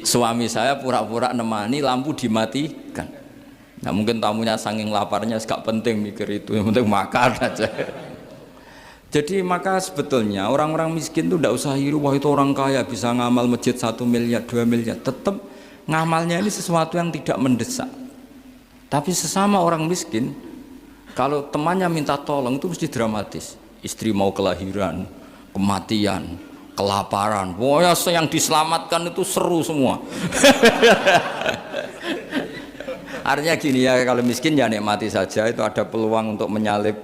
suami saya pura-pura nemani, lampu dimatikan. Nah mungkin tamunya saking laparnya gak penting mikir itu, yang penting makan aja. Jadi maka sebetulnya orang-orang miskin itu tidak usah hiru, wah itu orang kaya bisa ngamal masjid 1 miliar, 2 miliar. Tetap ngamalnya ini sesuatu yang tidak mendesak. Tapi sesama orang miskin, kalau temannya minta tolong itu mesti dramatis. Istri mau kelahiran, kematian, kelaparan, pokoknya yang diselamatkan itu seru semua. Artinya gini ya, kalau miskin ya nikmati saja, itu ada peluang untuk menyalip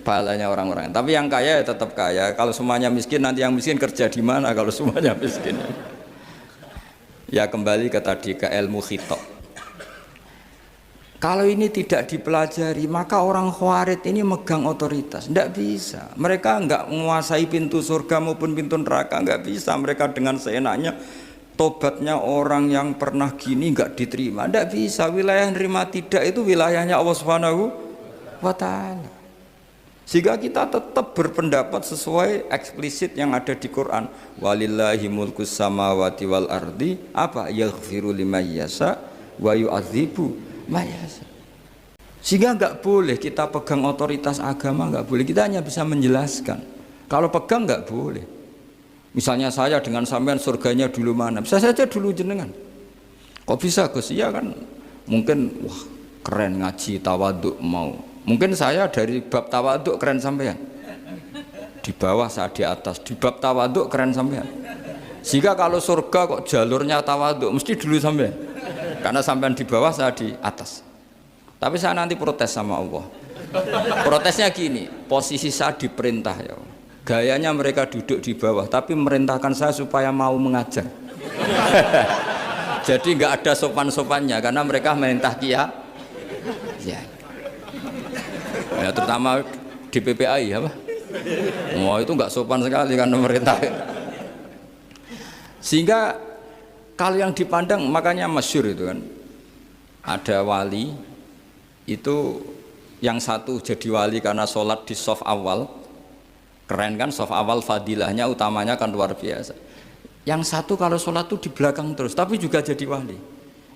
pahalanya orang-orang. Tapi yang kaya ya tetap kaya. Kalau semuanya miskin, nanti yang miskin kerja di mana kalau semuanya miskin? Ya kembali ke tadi, ke ilmu khitab. Kalau ini tidak dipelajari, maka orang khawarij ini megang otoritas. Tidak bisa. Mereka enggak menguasai pintu surga maupun pintu neraka, enggak bisa. Mereka dengan seenaknya, tobatnya orang yang pernah gini enggak diterima. Tidak bisa. Wilayah yang nerima tidak itu wilayahnya Allah Subhanahu wa Ta'ala. Sehingga kita tetap berpendapat sesuai eksplisit yang ada di Quran. Walillahi mulkus samawati wal ardi, apa? Yaghfiru liman yasha wa yu'adzibu mayasa. Sehingga enggak boleh kita pegang otoritas agama, enggak boleh. Kita hanya bisa menjelaskan. Kalau pegang enggak boleh. Misalnya saya dengan sampean surganya dulu mana? Bisa saja dulu jenengan. Kok bisa Gus? Iya kan mungkin wah keren ngaji tawaduk mau. Mungkin saya dari bab tawaduk keren sampean. Di bawah saya di atas. Di bab tawaduk keren sampean. Sehingga kalau surga kok jalurnya tawaduk mesti dulu sampean. Karena sampean di bawah saya di atas. Tapi saya nanti protes sama Allah. Protesnya gini, posisi saya diperintah ya. Gayanya mereka duduk di bawah, tapi merintahkan saya supaya mau mengajar. Jadi nggak ada sopan-sopannya karena mereka merintah ya. Ya terutama di PPAI apa? Wah itu nggak sopan sekali karena merintah. Sehingga kalau yang dipandang makanya masyhur itu kan. Ada wali itu yang satu jadi wali karena sholat di shaf awal. Keren kan, shaf awal fadilahnya utamanya kan luar biasa. Yang satu kalau sholat tuh di belakang terus, tapi juga jadi wali.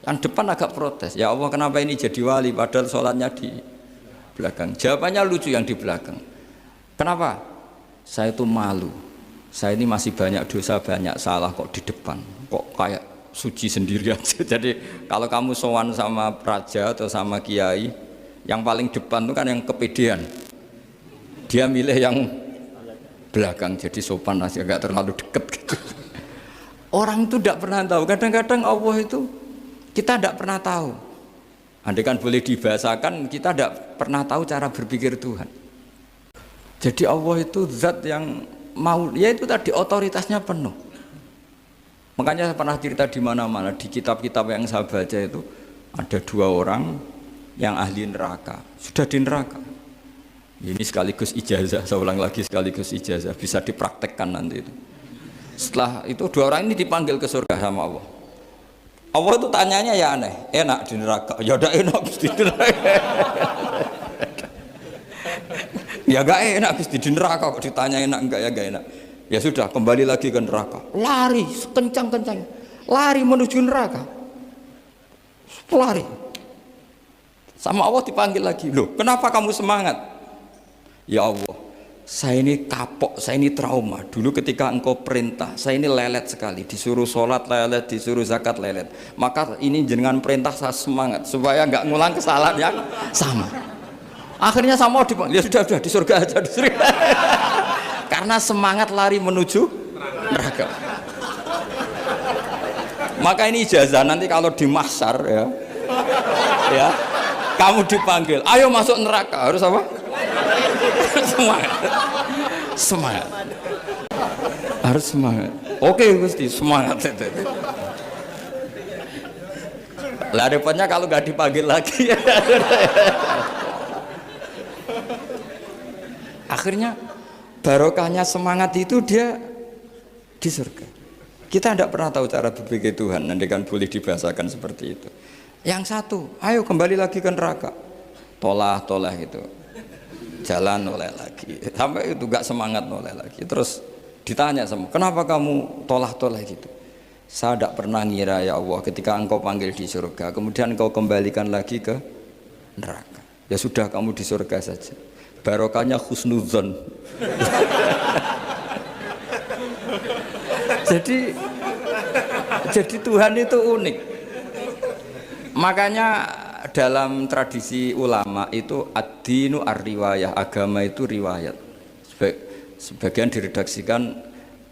Yang depan agak protes, ya Allah kenapa ini jadi wali padahal sholatnya di belakang. Jawabannya lucu yang di belakang. Kenapa? Saya itu malu. Saya ini masih banyak dosa, banyak salah kok di depan. Kok kayak suci sendirian. Jadi kalau kamu sowan sama raja atau sama kiai, yang paling depan itu kan yang kepedean. Dia milih yang belakang jadi sopan aja, gak terlalu deket gitu. Orang itu tidak pernah tahu. Kadang-kadang Allah itu kita tidak pernah tahu. Andai kan boleh dibahasakan, kita tidak pernah tahu cara berpikir Tuhan. Jadi Allah itu zat yang mau, ya itu tadi otoritasnya penuh. Makanya saya pernah cerita di mana-mana di kitab-kitab yang saya baca itu ada dua orang yang ahli neraka, sudah di neraka. Ini sekaligus ijazah, saya ulang lagi sekaligus ijazah, bisa dipraktekkan nanti itu. Setelah itu dua orang ini dipanggil ke surga sama Allah. Allah itu tanyanya ya aneh, enak di neraka? Ya udah enak di neraka. Ya gak enak di neraka kok ditanya enak enggak ya gak enak. Ya sudah kembali lagi ke neraka. Lari kencang-kencang, lari menuju neraka. Lari. Sama Allah dipanggil lagi. Loh, kenapa kamu semangat? Ya Allah, saya ini kapok, saya ini trauma. Dulu ketika engkau perintah, saya ini lelet sekali. Disuruh sholat lelet, disuruh zakat lelet. Maka ini dengan perintah saya semangat supaya nggak ngulang kesalahan yang sama. Akhirnya sama dipanggil, ya sudah di surga aja, di surga. Karena semangat lari menuju neraka. Maka ini ijazah nanti kalau di mahsyar ya, kamu dipanggil, ayo masuk neraka, harus apa? Semangat. Harus semangat. Oke Gusti, semangat. Lah repotnya kalau nggak dipanggil lagi. Akhirnya barokahnya semangat itu dia di surga. Kita tidak pernah tahu cara berpikir Tuhan, nanti kan boleh dibahasakan seperti itu. Yang satu, ayo kembali lagi ke neraka. Tolah itu. Jalan noleh lagi. Sampai itu gak semangat noleh lagi. Terus ditanya sama, kenapa kamu tolah gitu? Saya tidak pernah ngira ya Allah ketika engkau panggil di surga, kemudian engkau kembalikan lagi ke neraka. Ya sudah kamu di surga saja. Barokahnya husnudzon. Jadi Tuhan itu unik. Makanya dalam tradisi ulama itu ad-dinu ar-riwayah, agama itu riwayat. Sebagian diredaksikan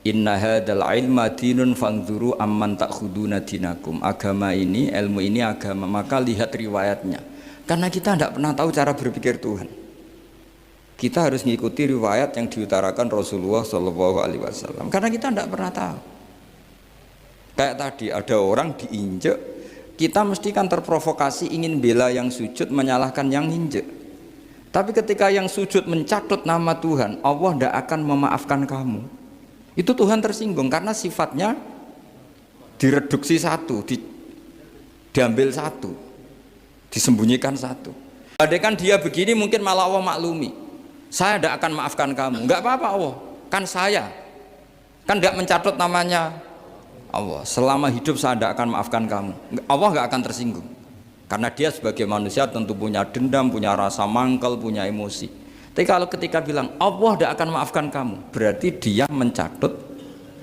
inna hadzal ilma dinun fanzuru amman ta'khuduna dinakum. Agama ini, ilmu ini agama, maka lihat riwayatnya. Karena kita tidak pernah tahu cara berpikir Tuhan. Kita harus mengikuti riwayat yang diutarakan Rasulullah SAW. Karena kita tidak pernah tahu. Kayak tadi ada orang diinjek, kita mesti kan terprovokasi ingin bela yang sujud menyalahkan yang injek. Tapi ketika yang sujud mencatut nama Tuhan, Allah tidak akan memaafkan kamu. Itu Tuhan tersinggung karena sifatnya direduksi satu, diambil satu, disembunyikan satu. Padahal dia begini mungkin malah Allah maklumi. Saya tidak akan maafkan kamu. Enggak apa-apa Allah, kan saya. Kan tidak mencatut namanya Allah. Selama hidup saya tidak akan maafkan kamu. Allah enggak akan tersinggung. Karena dia sebagai manusia tentu punya dendam, punya rasa mangkel, punya emosi. Tapi kalau ketika bilang Allah tidak akan maafkan kamu, berarti dia mencatut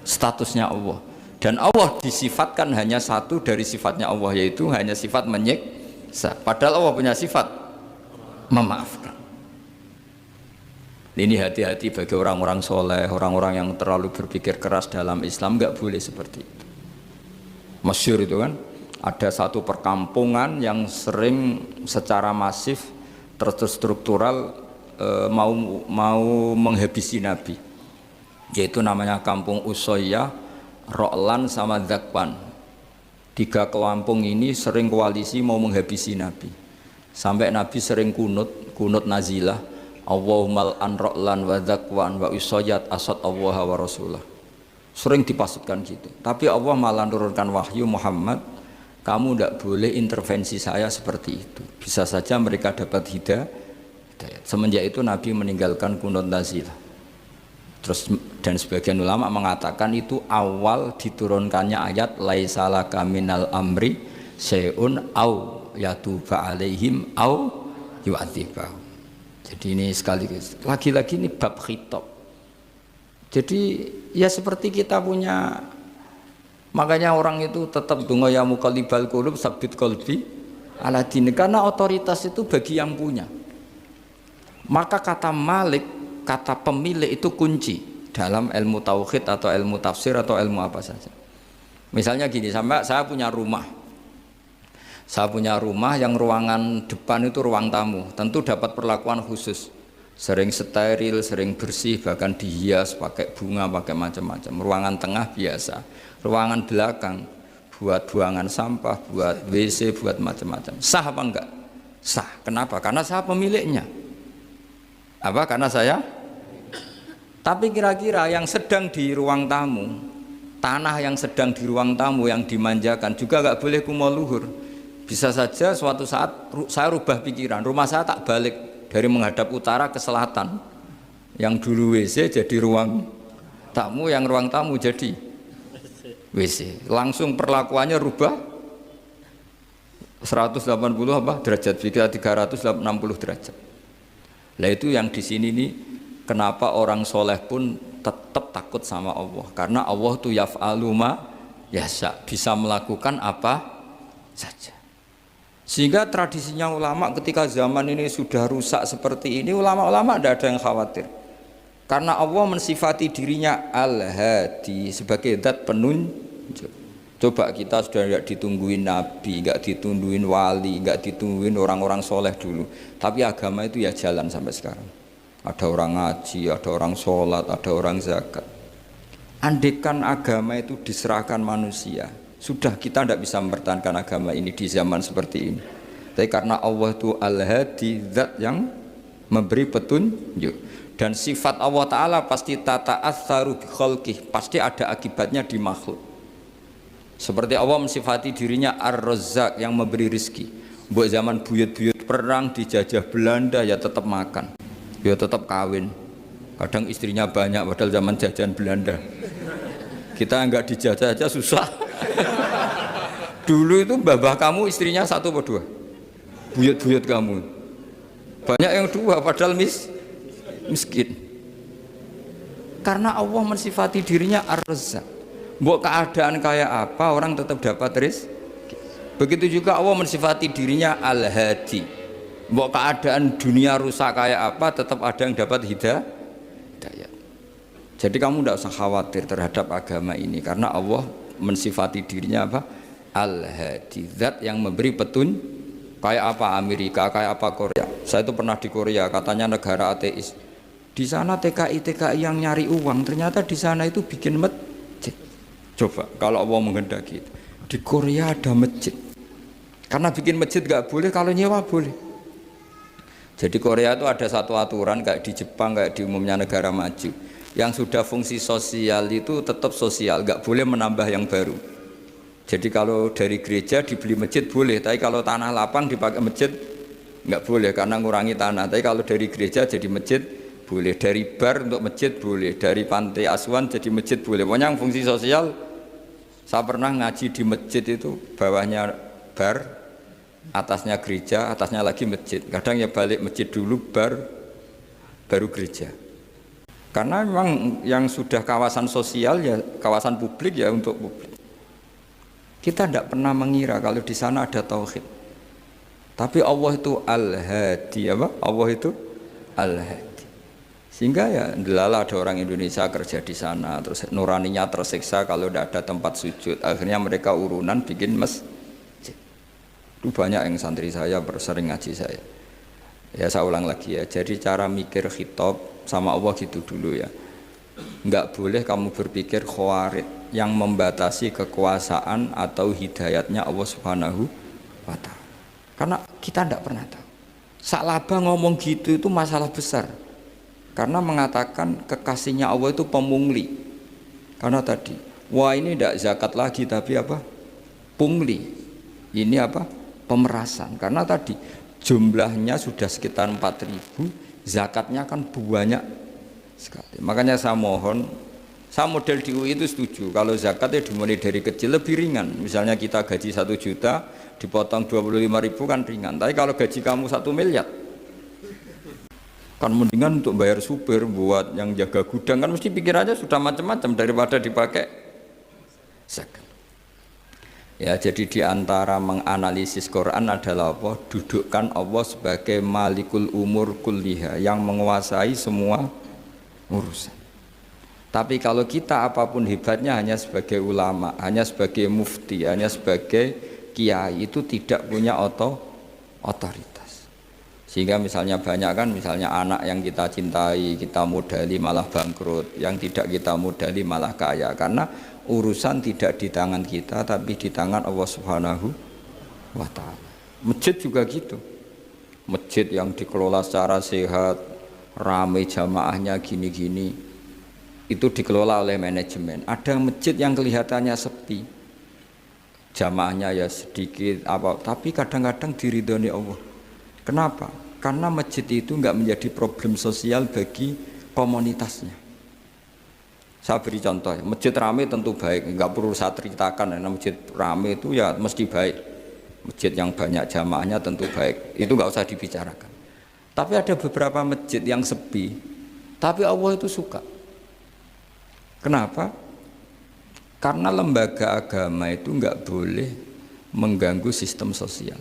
statusnya Allah. Dan Allah disifatkan hanya satu dari sifatnya Allah, yaitu hanya sifat menyiksa. Padahal Allah punya sifat memaafkan. Ini hati-hati bagi orang-orang soleh, orang-orang yang terlalu berpikir keras dalam Islam, nggak boleh seperti itu. Masyhur itu kan, ada satu perkampungan yang sering secara masif terstruktural mau menghabisi Nabi, yaitu namanya kampung Usoyyah, Ro'lan sama Dzakwan. 3 kampung ini sering koalisi mau menghabisi Nabi, sampai Nabi sering kunut nazilah, Allahumma an Ro'lan wa Dzakwan wa Usoyyat asad Allah wa Rasulah. Sering dipasutkan gitu, tapi Allah malah menurunkan wahyu, Muhammad, kamu tidak boleh intervensi saya seperti itu. Bisa saja mereka dapat hidayah. Semenjak itu Nabi meninggalkan kunut nazilah. Terus dan sebagian ulama mengatakan itu awal diturunkannya ayat laisa laka minal amri syai'un au yatuba alaihim au yu'adzibahum. Jadi ini sekaligus lagi-lagi ini bab khitab. Jadi ya seperti kita punya, makanya orang itu tetap donga ya muqallibal qulub sabbit qalbi ala dinik, karena otoritas itu bagi yang punya. Maka kata Malik, kata pemilik itu kunci dalam ilmu tauhid atau ilmu tafsir atau ilmu apa saja. Misalnya gini, sampai saya punya rumah yang ruangan depan itu ruang tamu, tentu dapat perlakuan khusus, sering steril, sering bersih, bahkan dihias pakai bunga, pakai macam-macam. Ruangan tengah biasa, ruangan belakang buat buangan sampah, buat WC, buat macam-macam. Sah apa enggak? Sah. Kenapa? Karena saya pemiliknya. Apa? Karena saya. Tapi kira-kira yang sedang di ruang tamu, tanah yang sedang di ruang tamu yang dimanjakan juga nggak boleh kumo luhur. Bisa saja suatu saat saya rubah pikiran, rumah saya tak balik dari menghadap utara ke selatan, yang dulu WC jadi ruang tamu, yang ruang tamu jadi WC. Langsung perlakuannya rubah 180 apa derajat, kita 360 derajat. Nah itu yang di sini nih, kenapa orang soleh pun tetap takut sama Allah, karena Allah tuh yaf'alu ma yasha, bisa melakukan apa saja. Sehingga tradisinya ulama ketika zaman ini sudah rusak seperti ini, ulama-ulama tidak ada yang khawatir, karena Allah mensifati dirinya Al-Hadi sebagai zat penunjuk. Coba kita sudah tidak ditungguin nabi, nggak ditungguin wali, nggak ditungguin orang-orang soleh dulu, tapi agama itu ya jalan sampai sekarang. Ada orang ngaji, ada orang sholat, ada orang zakat. Andekan agama itu diserahkan manusia, sudah kita tidak bisa mempertahankan agama ini di zaman seperti ini. Tapi karena Allah itu Al-Hadi, zat yang memberi petunjuk, dan sifat Allah Ta'ala pasti tata'atsaru bi khalqih, pasti ada akibatnya di makhluk. Seperti Allah mensifati dirinya Ar-Razzaq, yang memberi rizki. Buat zaman buyut-buyut perang dijajah Belanda ya tetap makan, ya tetap kawin. Kadang istrinya banyak padahal zaman jajahan Belanda. Kita enggak dijajah aja susah. Dulu itu babah kamu istrinya 1 atau 2? Buyut-buyut kamu banyak yang 2 padahal miskin. Karena Allah mensifati dirinya Ar-Razzaq. Mbok keadaan kayak apa orang tetap dapat rezeki. Begitu juga Allah mensifati dirinya Al-Hadi. Mbok keadaan dunia rusak kayak apa tetap ada yang dapat hidayah. Jadi kamu tidak usah khawatir terhadap agama ini, karena Allah mensifati dirinya apa? Al-Hadi, zat yang memberi petunjuk. Kayak apa Amerika, kayak apa Korea. Saya itu pernah di Korea, katanya negara ateis. Di sana TKI yang nyari uang, ternyata di sana itu bikin masjid. Coba kalau Allah menghendaki, di Korea ada masjid. Karena bikin masjid gak boleh, kalau nyewa boleh. Jadi Korea itu ada satu aturan kayak di Jepang, kayak di umumnya negara maju, yang sudah fungsi sosial itu tetap sosial, gak boleh menambah yang baru. Jadi kalau dari gereja dibeli masjid boleh, tapi kalau tanah lapang dipakai masjid nggak boleh karena ngurangi tanah. Tapi kalau dari gereja jadi masjid boleh, dari bar untuk masjid boleh, dari pantai asuhan jadi masjid boleh. Pokoknya yang fungsi sosial. Saya pernah ngaji di masjid itu, bawahnya bar, atasnya gereja, atasnya lagi masjid. Kadang ya balik masjid dulu, bar, baru gereja. Karena memang yang sudah kawasan sosial ya kawasan publik ya untuk publik. Kita tidak pernah mengira kalau di sana ada tauhid. Tapi Allah itu Al-Hadi, apa? Allah itu Al-Hadi. Sehingga ya delala ada orang Indonesia kerja di sana, terus nuraninya tersiksa kalau tidak ada tempat sujud. Akhirnya mereka urunan bikin masjid. Itu banyak yang santri saya bersering ngaji saya. Ya saya ulang lagi ya. Jadi cara mikir khitab sama Allah gitu dulu ya. Enggak boleh kamu berpikir khawarid yang membatasi kekuasaan atau hidayatnya Allah Subhanahu wa ta'ala. Karena kita tidak pernah tahu. Sa'labah ngomong gitu itu masalah besar. Karena mengatakan kekasihnya Allah itu pemungli. Karena tadi, wah ini tidak zakat lagi tapi apa? Pungli. Ini apa? Pemerasan. Karena tadi jumlahnya sudah sekitar 4.000, zakatnya kan banyak sekali. Makanya saya mohon, saya model di UI itu setuju. Kalau zakatnya dimulai dari kecil lebih ringan. Misalnya kita gaji 1 juta, dipotong 25.000 kan ringan. Tapi kalau gaji kamu 1 miliar, kan mendingan untuk bayar supir, buat yang jaga gudang, kan mesti pikir aja sudah macam-macam daripada dipakai zakat. Ya, jadi diantara menganalisis Quran adalah apa? Dudukkan Allah sebagai malikul umur kulliha, yang menguasai semua urusan. Tapi kalau kita apapun hebatnya hanya sebagai ulama, hanya sebagai mufti, hanya sebagai kiai, itu tidak punya otoritas. Sehingga misalnya banyak kan, misalnya anak yang kita cintai, kita modali malah bangkrut, yang tidak kita modali malah kaya. Karena urusan tidak di tangan kita, tapi di tangan Allah Subhanahu wa ta'ala. Masjid juga gitu. Masjid yang dikelola secara sehat, ramai jamaahnya gini-gini, itu dikelola oleh manajemen. Ada masjid yang kelihatannya sepi, jamaahnya ya sedikit apa, tapi kadang-kadang diridhoni Allah. Kenapa? Karena masjid itu enggak menjadi problem sosial bagi komunitasnya. Saya beri contoh, masjid ramai tentu baik, enggak perlu saya ceritakan, karena masjid ramai itu ya mesti baik. Masjid yang banyak jamaahnya tentu baik, itu enggak usah dibicarakan. Tapi ada beberapa masjid yang sepi, tapi Allah itu suka. Kenapa? Karena lembaga agama itu enggak boleh mengganggu sistem sosial.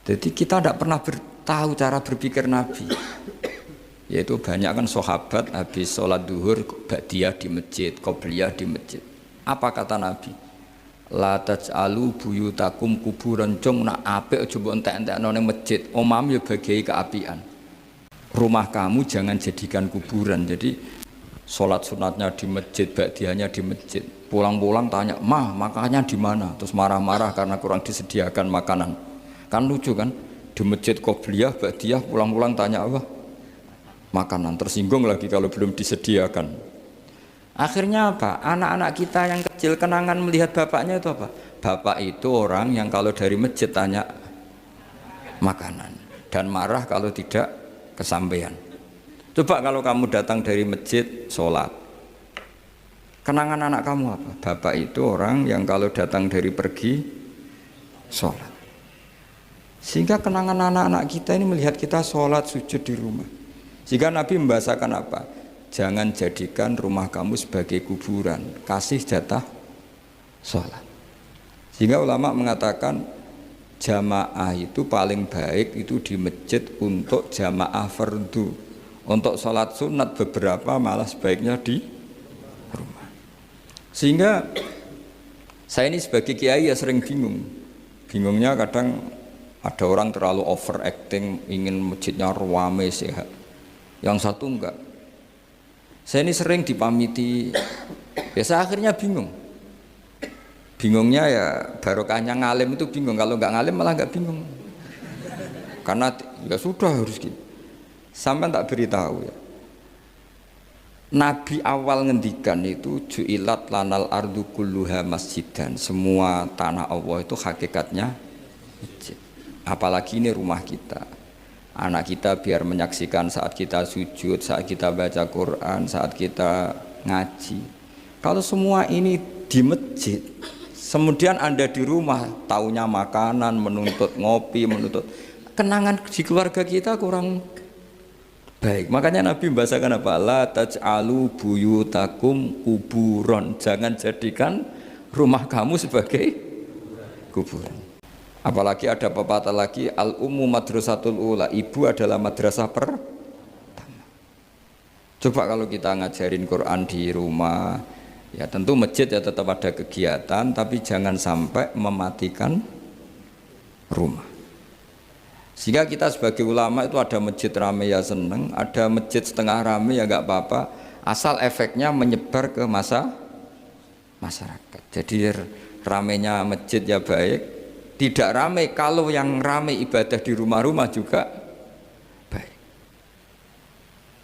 Jadi kita tidak pernah tahu cara berpikir Nabi. Yaitu banyak kan sahabat habis sholat duhur ba'diyah di masjid, qobliyah di masjid. Apa kata Nabi? La taj'alu buyutakum kuburan, jong nak apik aja mbok entek-entekno ning masjid. Omam ya bagai keapian. Rumah kamu jangan jadikan kuburan. Jadi sholat sunatnya di masjid, ba'diyahnya di masjid. Pulang-pulang tanya, "Mah, makannya di mana?" Terus marah-marah karena kurang disediakan makanan. Kan lucu kan? Di masjid qobliyah, ba'diyah, pulang-pulang tanya apa? Makanan. Tersinggung lagi kalau belum disediakan. Akhirnya apa? Anak-anak kita yang kecil kenangan melihat bapaknya itu apa? Bapak itu orang yang kalau dari masjid tanya makanan dan marah kalau tidak kesampaian. Coba kalau kamu datang dari masjid sholat, kenangan anak kamu apa? Bapak itu orang yang kalau datang dari pergi sholat. Sehingga kenangan anak-anak kita ini melihat kita sholat sujud di rumah. Jika Nabi membahasakan apa? Jangan jadikan rumah kamu sebagai kuburan, kasih jatah sholat. Sehingga ulama mengatakan jamaah itu paling baik itu di masjid untuk jamaah fardu. Untuk sholat sunat beberapa malah sebaiknya di rumah. Sehingga saya ini sebagai kiai ya sering bingung. Bingungnya kadang ada orang terlalu overacting, ingin masjidnya ramai sehat. Yang satu enggak. Saya ini sering dipamiti, biasa akhirnya bingung. Bingungnya ya barokahnya ngalim itu bingung. Kalau enggak ngalim malah enggak bingung. Karena ya sudah harus gitu. Sampai tak beritahu ya. Nabi awal ngendikan itu ju'ilat lanal ardu kulluha masjidan. Semua tanah Allah itu hakikatnya masjid. Apalagi ini rumah kita. Anak kita biar menyaksikan saat kita sujud, saat kita baca Quran, saat kita ngaji. Kalau semua ini di masjid, kemudian Anda di rumah taunya makanan, menuntut ngopi, menuntut kenangan di keluarga kita kurang baik. Makanya Nabi membahasakan apa? La taj'alu buyutakum kuburon. Jangan jadikan rumah kamu sebagai kuburan. Apalagi ada pepatah lagi, al ummu madrasatul ula, ibu adalah madrasah pertama. Coba kalau kita ngajarin Quran di rumah, ya tentu masjid ya tetap ada kegiatan, tapi jangan sampai mematikan rumah. Sehingga kita sebagai ulama itu ada masjid rame ya seneng, ada masjid setengah rame ya nggak apa-apa, asal efeknya menyebar ke masyarakat. Jadi ramenya masjid ya baik, tidak rame kalau yang rame ibadah di rumah-rumah juga baik.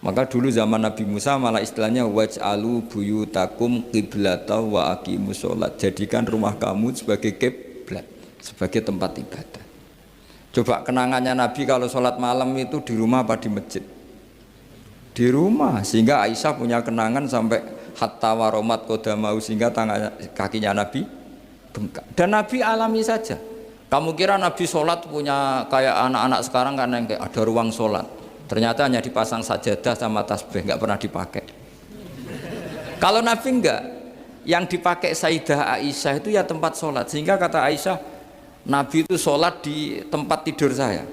Maka dulu zaman Nabi Musa malah istilahnya waj'alu buyutakum qiblata wa aqimus sholat. Jadikan rumah kamu sebagai kiblat, sebagai tempat ibadah. Coba kenangannya Nabi kalau sholat malam itu di rumah apa di masjid? Di rumah, sehingga Aisyah punya kenangan sampai hatta waromat kodamau, sehingga kakinya Nabi bengkak. Dan Nabi alami saja. Kamu kira Nabi sholat punya kayak anak-anak sekarang kan yang kayak ada ruang sholat. Ternyata hanya dipasang sajadah sama tasbih, nggak pernah dipakai. Kalau Nabi enggak, yang dipakai Sayyidah Aisyah itu ya tempat sholat. Sehingga kata Aisyah, Nabi itu sholat di tempat tidur saya.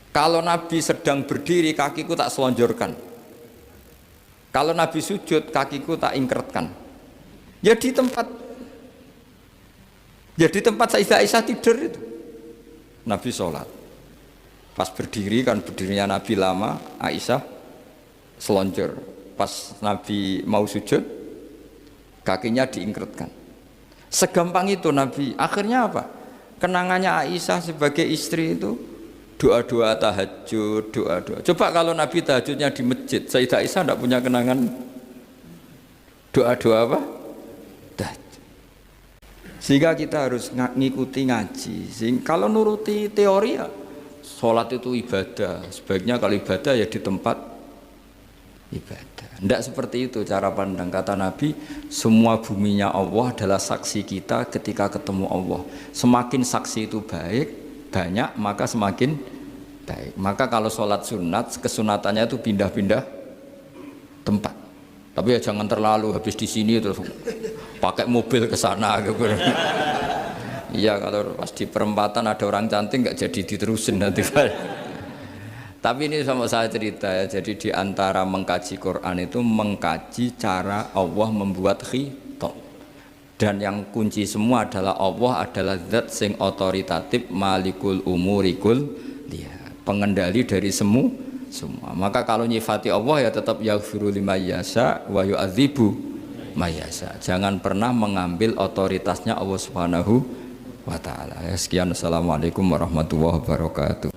Kalau Nabi sedang berdiri, kakiku tak selonjorkan. Kalau Nabi sujud, kakiku tak ingkretkan. Ya di tempat Sayyidah Aisyah tidur itu Nabi sholat. Pas berdiri kan berdirinya Nabi lama, Aisyah selonjor. Pas Nabi mau sujud, kakinya diingkretkan. Segampang itu Nabi. Akhirnya apa? Kenangannya Aisyah sebagai istri itu doa-doa tahajud, doa-doa. Coba kalau Nabi tahajudnya di masjid, Sayyidah Aisyah tidak punya kenangan doa-doa apa? Tahajud. Sehingga kita harus ngikuti ngaji. Kalau nuruti teori ya, sholat itu ibadah. Sebaiknya kalau ibadah ya di tempat ibadah. Tidak seperti itu cara pandang. Kata Nabi, semua buminya Allah adalah saksi kita ketika ketemu Allah. Semakin saksi itu baik, banyak, maka semakin baik. Maka kalau sholat sunat, kesunatannya itu pindah-pindah tempat. Tapi ya jangan terlalu habis di sini terus pakai mobil ke sana gitu. Iya, kalau pas di perempatan ada orang cantik nggak jadi diterusin nanti. Tapi ini sama saya cerita ya, jadi di antara mengkaji Quran itu mengkaji cara Allah membuat khitab. Dan yang kunci semua adalah Allah adalah zat sing otoritatif, malikul umurikul dia, pengendali dari semua. Maka kalau nyifati Allah ya tetap yaghfiru liman yasha wa yu'adzibu may yasha. Jangan pernah mengambil otoritasnya Allah Subhanahu wa taala. Sekian, assalamualaikum warahmatullahi wabarakatuh.